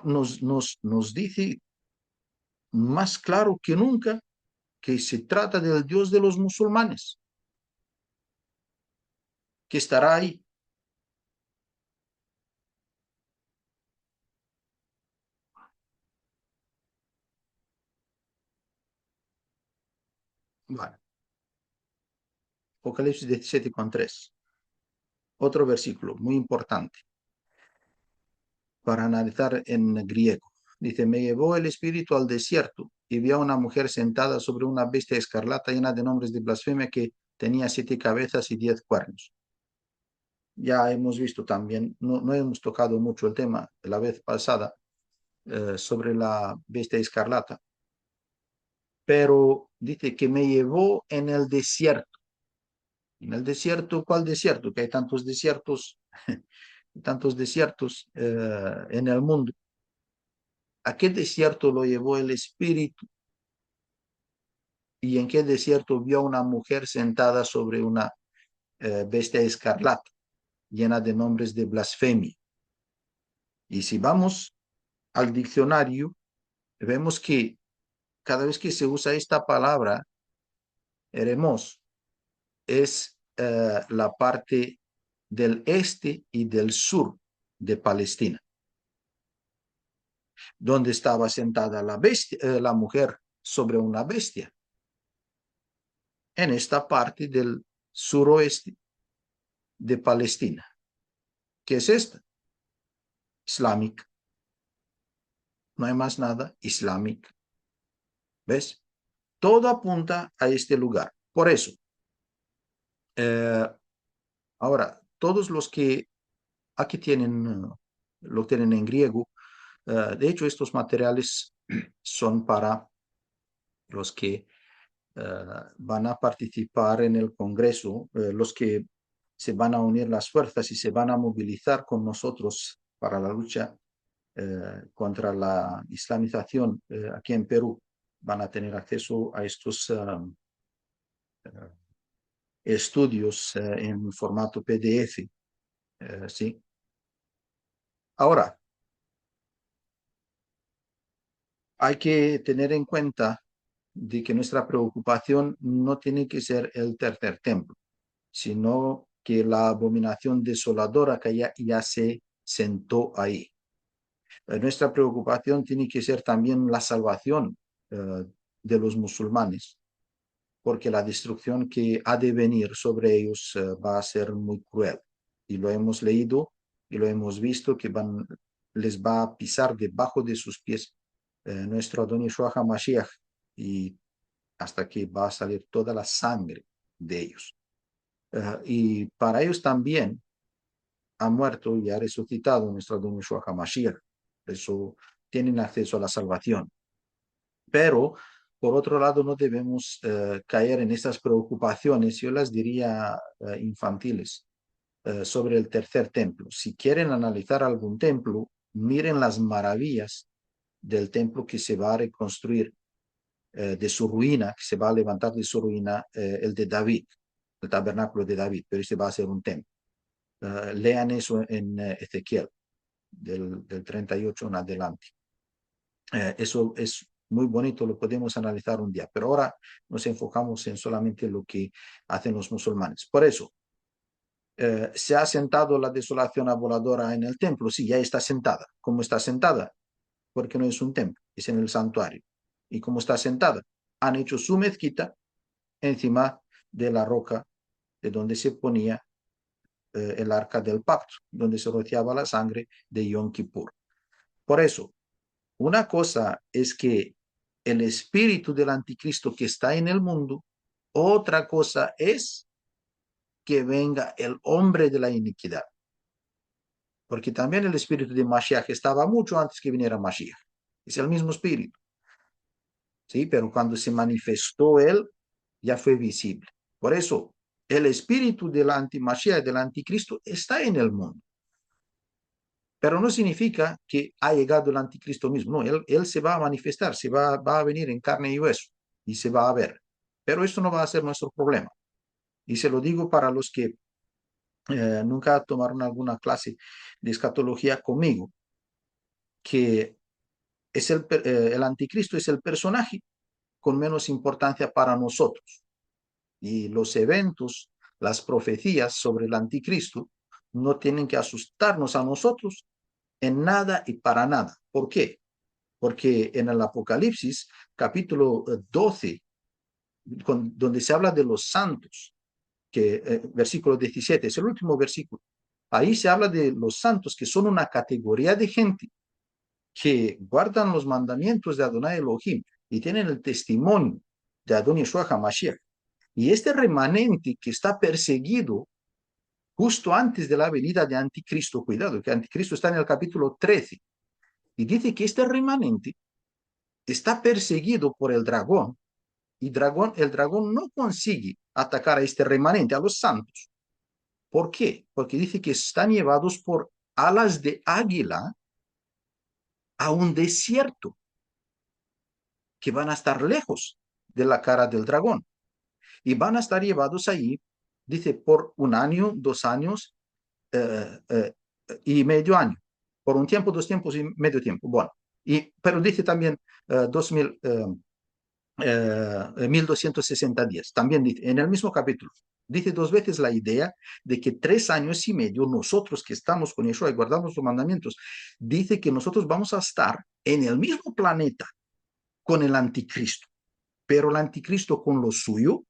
Nos dice más claro que nunca que se trata del Dios de los musulmanes, que estará ahí. Vale. Apocalipsis 17:3. Otro versículo muy importante para analizar en griego. Dice, me llevó el espíritu al desierto y vi a una mujer sentada sobre una bestia escarlata llena de nombres de blasfemia que tenía 7 cabezas y 10 cuernos. Ya hemos visto también, no hemos tocado mucho el tema la vez pasada sobre la bestia escarlata, pero dice que me llevó en el desierto. En el desierto, ¿cuál desierto? Que hay tantos desiertos, tantos desiertos en el mundo. ¿A qué desierto lo llevó el espíritu? ¿Y en qué desierto vio a una mujer sentada sobre una bestia escarlata, llena de nombres de blasfemia? Y si vamos al diccionario, vemos que cada vez que se usa esta palabra, eremos, es la parte del este y del sur de Palestina, donde estaba sentada la bestia, la mujer sobre una bestia, en esta parte del suroeste de Palestina. ¿Qué es esta? Islámica. No hay más nada, islámica. ¿Ves? Todo apunta a este lugar. Por eso, eh, ahora, todos los que aquí tienen, lo tienen en griego, de hecho, estos materiales son para los que van a participar en el Congreso, los que se van a unir las fuerzas y se van a movilizar con nosotros para la lucha contra la islamización aquí en Perú. Van a tener acceso a estos estudios en formato PDF. ¿Sí? Ahora, hay que tener en cuenta de que nuestra preocupación no tiene que ser el tercer templo, sino que la abominación desoladora que ya se sentó ahí. Nuestra preocupación tiene que ser también la salvación de los musulmanes, porque la destrucción que ha de venir sobre ellos va a ser muy cruel. Y lo hemos leído y lo hemos visto que les va a pisar debajo de sus pies nuestro Adón Yeshua HaMashiach, y hasta que va a salir toda la sangre de ellos. Y para ellos también ha muerto y ha resucitado nuestro Adón Yeshua HaMashiach. Eso tienen acceso a la salvación. Pero, por otro lado, no debemos caer en estas preocupaciones, yo las diría infantiles, sobre el tercer templo. Si quieren analizar algún templo, miren las maravillas del templo que se va a reconstruir de su ruina, que se va a levantar de su ruina, el de David, el tabernáculo de David, pero este va a ser un templo. Lean eso en Ezequiel, del 38 en adelante. Eso es muy bonito, lo podemos analizar un día, pero ahora nos enfocamos en solamente lo que hacen los musulmanes. Por eso, ¿se ha sentado la desolación aboladora en el templo? Sí, ya está sentada. ¿Cómo está sentada? Porque no es un templo, es en el santuario. ¿Y cómo está sentada? Han hecho su mezquita encima de la roca de donde se ponía el arca del pacto, donde se rociaba la sangre de Yom Kippur. Por eso, una cosa es que el espíritu del anticristo que está en el mundo, otra cosa es que venga el hombre de la iniquidad. Porque también el espíritu de Mashiach estaba mucho antes que viniera Mashiach. Es el mismo espíritu. ¿Sí? Pero cuando se manifestó él, ya fue visible. Por eso, el espíritu del anti-Mashiach, del anticristo, está en el mundo. Pero no significa que ha llegado el anticristo mismo. No, él se va a manifestar, va a venir en carne y hueso y se va a ver. Pero esto no va a ser nuestro problema. Y se lo digo para los que nunca tomaron alguna clase de escatología conmigo, que es el anticristo es el personaje con menos importancia para nosotros. Y los eventos, las profecías sobre el anticristo no tienen que asustarnos a nosotros en nada y para nada. ¿Por qué? Porque en el Apocalipsis, capítulo 12, donde se habla de los santos, que versículo 17 es el último versículo, ahí se habla de los santos, que son una categoría de gente que guardan los mandamientos de Adonai Elohim y tienen el testimonio de Adon Yeshua HaMashiach. Y este remanente que está perseguido justo antes de la venida de Anticristo, cuidado, que Anticristo está en el capítulo 13, y dice que este remanente está perseguido por el dragón, y el dragón no consigue atacar a este remanente, a los santos. ¿Por qué? Porque dice que están llevados por alas de águila a un desierto, que van a estar lejos de la cara del dragón. Y van a estar llevados ahí, dice, por 1 año, 2 años y medio año. Por un tiempo, 2 tiempos y medio tiempo. Bueno, pero dice también 1260 días. También dice, en el mismo capítulo, dice 2 veces la idea de que 3 años y medio, nosotros que estamos con Yeshua y guardamos los mandamientos, dice que nosotros vamos a estar en el mismo planeta con el anticristo, pero el anticristo con lo suyo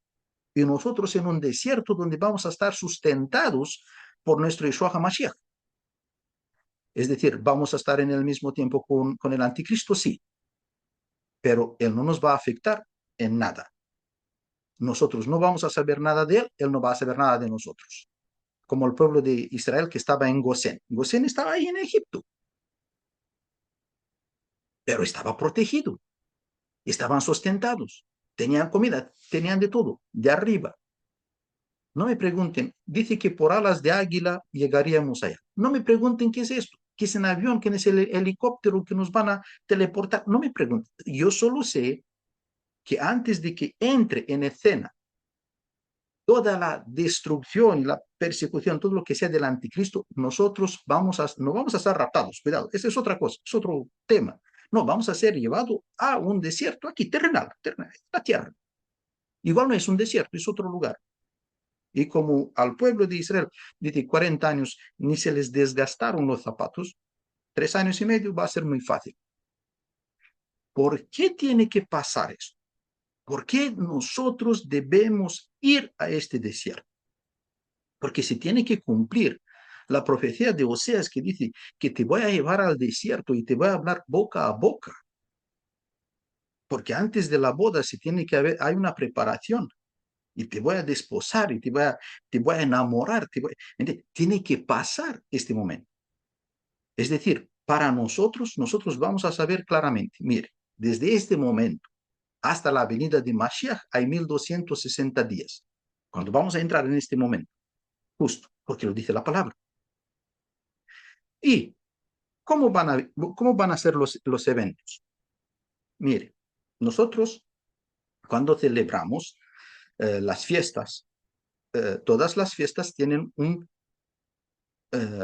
y nosotros en un desierto donde vamos a estar sustentados por nuestro Yeshua HaMashiach. Es decir, vamos a estar en el mismo tiempo con el anticristo, sí, pero él no nos va a afectar en nada. Nosotros no vamos a saber nada de él no va a saber nada de nosotros. Como el pueblo de Israel que estaba en Gosén. Gosén estaba ahí en Egipto, pero estaba protegido, estaban sustentados, tenían comida, tenían de todo, de arriba. No me pregunten, dice que por alas de águila llegaríamos allá. No me pregunten qué es esto, qué es en avión, qué es el helicóptero que nos van a teleportar. No me pregunten. Yo solo sé que antes de que entre en escena toda la destrucción y la persecución, todo lo que sea del anticristo, nosotros no vamos a estar raptados. Cuidado, esa es otra cosa, es otro tema. No, vamos a ser llevados a un desierto aquí, terrenal, la tierra. Igual no es un desierto, es otro lugar. Y como al pueblo de Israel, dice 40 años, ni se les desgastaron los zapatos, 3 años y medio va a ser muy fácil. ¿Por qué tiene que pasar eso? ¿Por qué nosotros debemos ir a este desierto? Porque se tiene que cumplir la profecía de Oseas que dice que te voy a llevar al desierto y te voy a hablar boca a boca. Porque antes de la boda se tiene que haber, hay una preparación. Y te voy a desposar y te voy a enamorar. Tiene que pasar este momento. Es decir, para nosotros vamos a saber claramente, mire, desde este momento hasta la venida de Mashiach hay 1260 días. Cuando vamos a entrar en este momento, justo, porque lo dice la palabra. ¿Y cómo van a ser los eventos? Mire, nosotros cuando celebramos las fiestas, todas las fiestas tienen un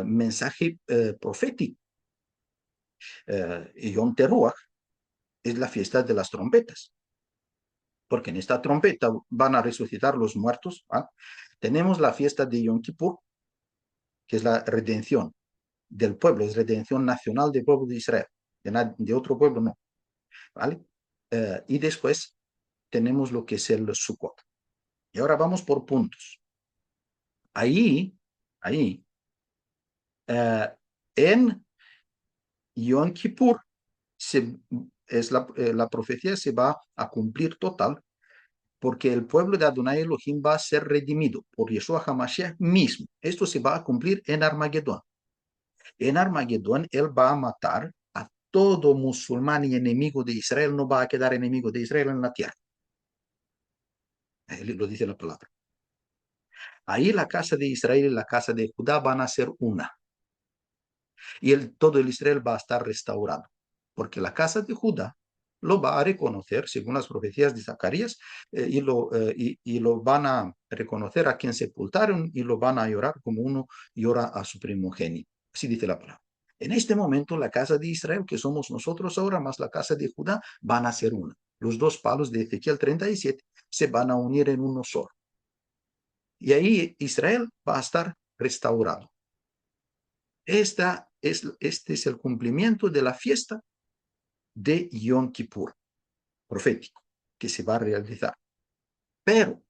mensaje profético. Yom Teruah es la fiesta de las trompetas, porque en esta trompeta van a resucitar los muertos. Tenemos la fiesta de Yom Kippur, que es la redención del pueblo, es redención nacional del pueblo de Israel, de otro pueblo no. ¿Vale? Y después tenemos lo que es el Sukkot. Y ahora vamos por puntos. Ahí, en Yom Kippur, la profecía se va a cumplir total, porque el pueblo de Adonai Elohim va a ser redimido por Yeshua HaMashiach mismo. Esto se va a cumplir en Armagedón. En Armagedón, él va a matar a todo musulmán y enemigo de Israel, no va a quedar enemigo de Israel en la tierra. Ahí lo dice la palabra. Ahí la casa de Israel y la casa de Judá van a ser una. Y todo el Israel va a estar restaurado, porque la casa de Judá lo va a reconocer, según las profecías de Zacarías, y lo van a reconocer a quien sepultaron y lo van a llorar como uno llora a su primogénito. Así dice la palabra. En este momento, la casa de Israel, que somos nosotros ahora, más la casa de Judá, van a ser una. Los dos palos de Ezequiel 37 se van a unir en uno solo. Y ahí Israel va a estar restaurado. Este es el cumplimiento de la fiesta de Yom Kippur, profético, que se va a realizar. Pero,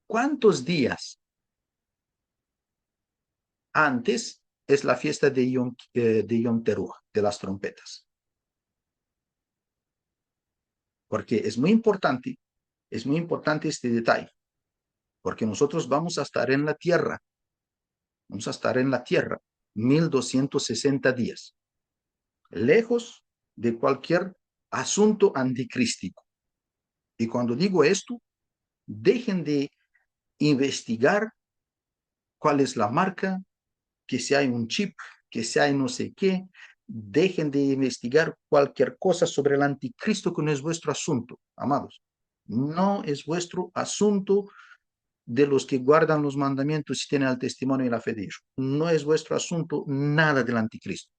¿cuántos días antes es la fiesta de Yom Teruah, de las trompetas? Porque es muy importante este detalle, porque nosotros vamos a estar en la tierra 1260 días, lejos de cualquier asunto anticrístico. Y cuando digo esto, dejen de investigar cuál es la marca, que si hay un chip, que si hay no sé qué. Dejen de investigar cualquier cosa sobre el anticristo, que no es vuestro asunto, amados. No es vuestro asunto de los que guardan los mandamientos y tienen el testimonio y la fe de ellos. No es vuestro asunto nada del anticristo,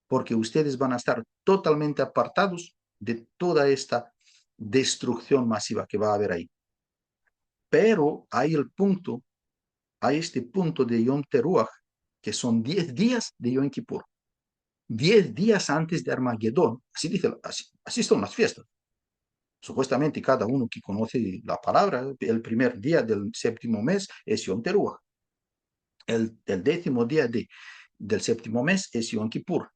porque ustedes van a estar totalmente apartados de toda esta destrucción masiva que va a haber ahí. Pero hay este punto de Yom Teruah, que son 10 días de Yom Kippur, 10 días antes de Armagedón. Así son las fiestas. Supuestamente cada uno que conoce la palabra, el primer día del séptimo mes es Yom Teruah. El 10º día del séptimo mes es Yom Kippur.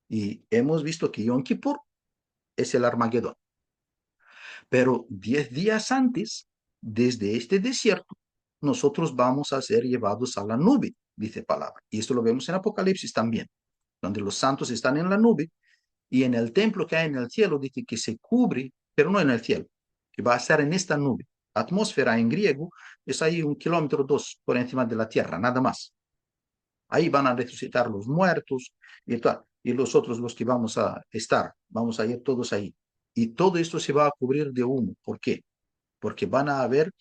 Y hemos visto que Yom Kippur es el Armagedón. Pero 10 días antes, desde este desierto, nosotros vamos a ser llevados a la nube, dice palabra. Y esto lo vemos en Apocalipsis también, donde los santos están en la nube y en el templo que hay en el cielo dice que se cubre, pero no en el cielo, que va a estar en esta nube. Atmósfera en griego es ahí 1 kilómetro 2 por encima de la tierra, nada más. Ahí van a resucitar los muertos y tal. Y los otros, los que vamos a ir todos ahí. Y todo esto se va a cubrir de humo. ¿Por qué? Porque van a haber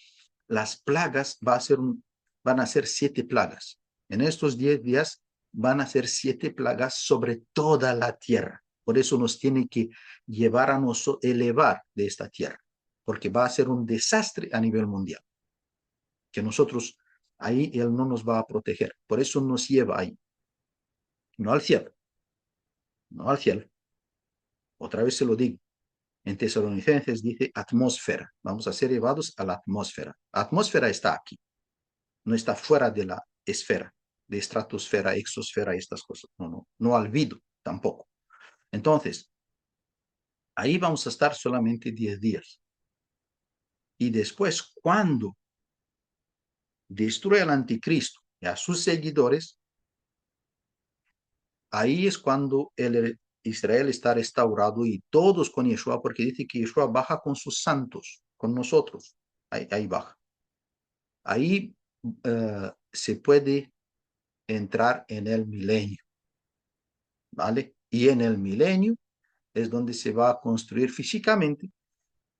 las plagas, van a ser 7 plagas. En estos 10 días van a ser 7 plagas sobre toda la tierra. Por eso nos tiene que llevar a nosotros, elevar de esta tierra, porque va a ser un desastre a nivel mundial. Que nosotros, ahí Él no nos va a proteger. Por eso nos lleva ahí. No al cielo, no al cielo. Otra vez se lo digo. En Tesalonicenses dice atmósfera. Vamos a ser llevados a la atmósfera. La atmósfera está aquí. No está fuera de la esfera, de estratosfera, exosfera y estas cosas. No al vidrio tampoco. Entonces, ahí vamos a estar solamente 10 días. Y después, cuando destruye al anticristo y a sus seguidores, ahí es cuando Israel está restaurado y todos con Yeshua, porque dice que Yeshua baja con sus santos, con nosotros. Ahí baja. Ahí se puede entrar en el milenio, ¿vale? Y en el milenio es donde se va a construir físicamente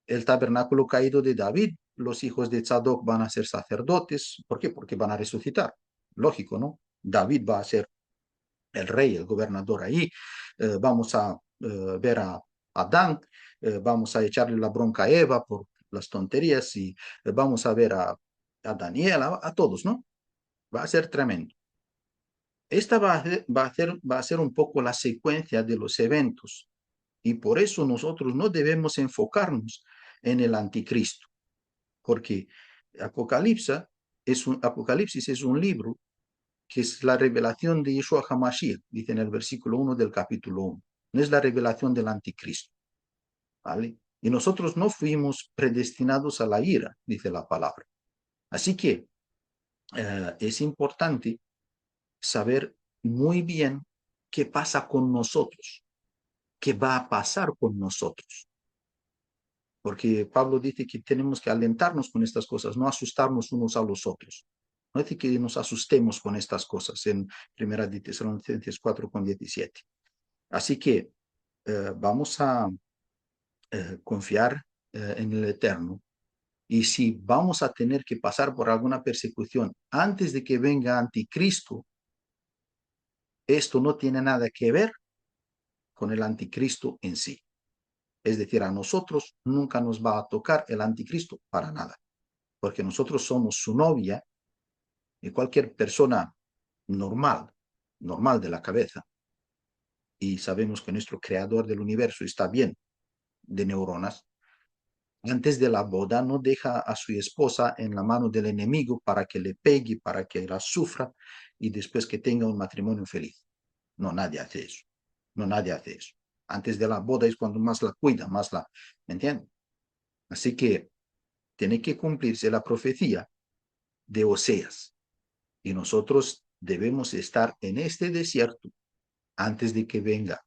el tabernáculo caído de David. Los hijos de Tzadok van a ser sacerdotes. ¿Por qué? Porque van a resucitar. Lógico, ¿no? David va a ser el rey, el gobernador ahí. Vamos a ver a Adán, vamos a echarle la bronca a Eva por las tonterías y vamos a ver a Daniel, a todos, ¿no? Va a ser tremendo. Esta va a ser un poco la secuencia de los eventos y por eso nosotros no debemos enfocarnos en el anticristo, porque Apocalipsis es un libro que es la revelación de Yeshua HaMashiach, dice en el versículo 1 del capítulo 1. No es la revelación del anticristo, ¿vale? Y nosotros no fuimos predestinados a la ira, dice la palabra. Así que es importante saber muy bien qué pasa con nosotros, qué va a pasar con nosotros. Porque Pablo dice que tenemos que alentarnos con estas cosas, no asustarnos unos a los otros. No dice que nos asustemos con estas cosas en 1 de Tesalonicenses 4:17. Así que vamos a confiar en el Eterno. Y si vamos a tener que pasar por alguna persecución antes de que venga Anticristo, esto no tiene nada que ver con el Anticristo en sí. Es decir, a nosotros nunca nos va a tocar el anticristo para nada, porque nosotros somos su novia y cualquier persona normal, normal de la cabeza, y sabemos que nuestro creador del universo está bien de neuronas, antes de la boda no deja a su esposa en la mano del enemigo para que le pegue, para que la sufra y después que tenga un matrimonio feliz. No, nadie hace eso. No, nadie hace eso. Antes de la boda es cuando más la cuida, más la... ¿Me entienden? Así que tiene que cumplirse la profecía de Oseas. Y nosotros debemos estar en este desierto antes de que venga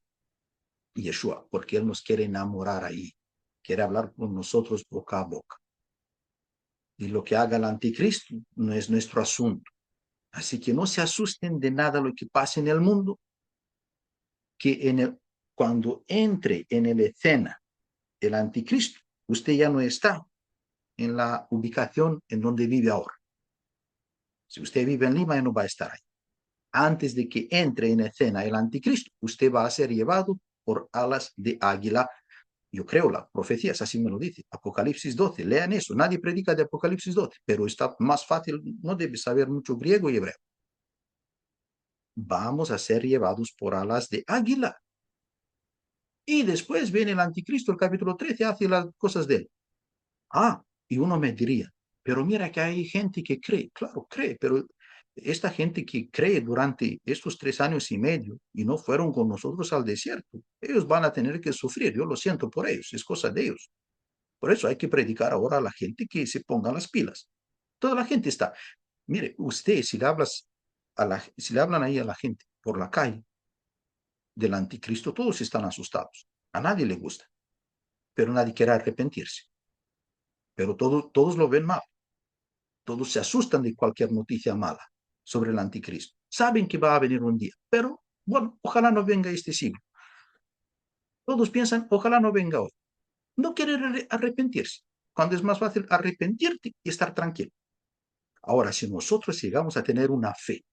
Yeshua, porque Él nos quiere enamorar ahí. Quiere hablar con nosotros boca a boca. Y lo que haga el anticristo no es nuestro asunto. Así que no se asusten de nada lo que pase en el mundo, que cuando entre en el escena el anticristo, usted ya no está en la ubicación en donde vive ahora. Si usted vive en Lima, ya no va a estar ahí. Antes de que entre en escena el anticristo, usted va a ser llevado por alas de águila. Yo creo la profecía, así me lo dice. Apocalipsis 12, lean eso. Nadie predica de Apocalipsis 12, pero está más fácil, no debe saber mucho griego y hebreo. Vamos a ser llevados por alas de águila. Y después viene el anticristo, el capítulo 13, hace las cosas de él. Y uno me diría, pero mira que hay gente que cree, claro, cree, pero esta gente que cree durante estos 3 años y medio y no fueron con nosotros al desierto, ellos van a tener que sufrir, yo lo siento por ellos, es cosa de ellos. Por eso hay que predicar ahora a la gente que se pongan las pilas. Toda la gente está, mire, usted, si le hablan ahí a la gente por la calle del anticristo, todos están asustados, a nadie le gusta, pero nadie quiere arrepentirse, pero todos lo ven mal. Todos se asustan de cualquier noticia mala sobre el anticristo. Saben que va a venir un día, pero bueno, ojalá no venga este siglo. Todos piensan, ojalá no venga hoy. No quieren arrepentirse, cuando es más fácil arrepentirte y estar tranquilo. Ahora, si nosotros llegamos a tener una fe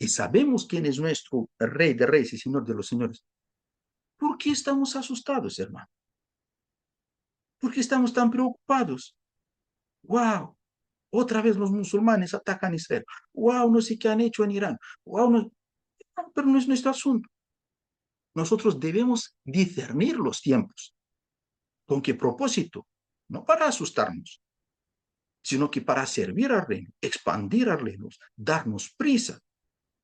y sabemos quién es nuestro Rey de Reyes y Señor de los Señores, ¿por qué estamos asustados, hermano? ¿Por qué estamos tan preocupados? ¡Wow! Otra vez los musulmanes atacan a Israel. ¡Wow! No sé qué han hecho en Irán. ¡Wow! No, pero no es nuestro asunto. Nosotros debemos discernir los tiempos. ¿Con qué propósito? No para asustarnos, sino que para servir al reino, expandir al reino, darnos prisa,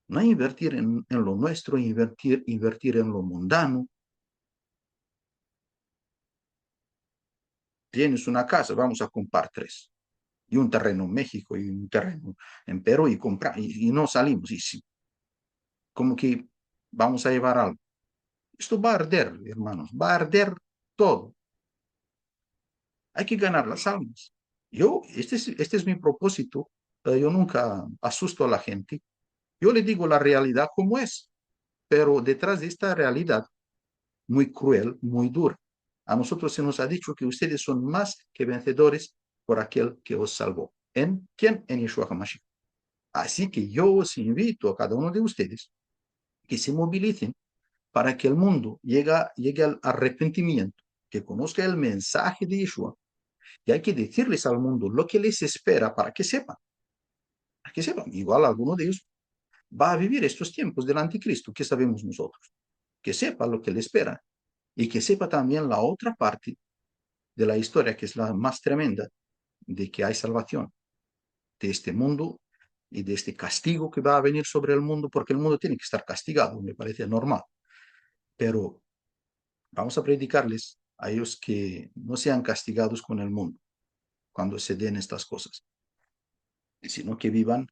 no invertir en lo nuestro, invertir en lo mundano. Tienes una casa, vamos a comprar 3. Y un terreno en México y un terreno en Perú y comprar, y no salimos. Y sí, como que vamos a llevar algo. Esto va a arder, hermanos, va a arder todo. Hay que ganar las almas. Este es mi propósito. Yo nunca asusto a la gente. Yo le digo la realidad como es, pero detrás de esta realidad, muy cruel, muy dura, a nosotros se nos ha dicho que ustedes son más que vencedores por aquel que os salvó. ¿En quién? En Yeshua HaMashiach. Así que yo os invito a cada uno de ustedes que se movilicen para que el mundo llegue al arrepentimiento, que conozca el mensaje de Yeshua. Y hay que decirles al mundo lo que les espera para que sepan. Igual alguno de ellos va a vivir estos tiempos del anticristo, ¿qué sabemos nosotros? Que sepa lo que le espera y que sepa también la otra parte de la historia, que es la más tremenda, de que hay salvación de este mundo y de este castigo que va a venir sobre el mundo, porque el mundo tiene que estar castigado, me parece normal. Pero vamos a predicarles a ellos que no sean castigados con el mundo cuando se den estas cosas, sino que vivan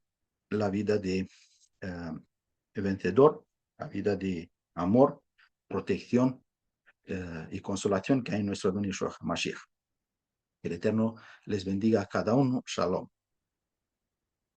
la vida de vencedor, la vida de amor, protección y consolación que hay en nuestro Don Yeshua HaMashiach. Que el Eterno les bendiga a cada uno. Shalom.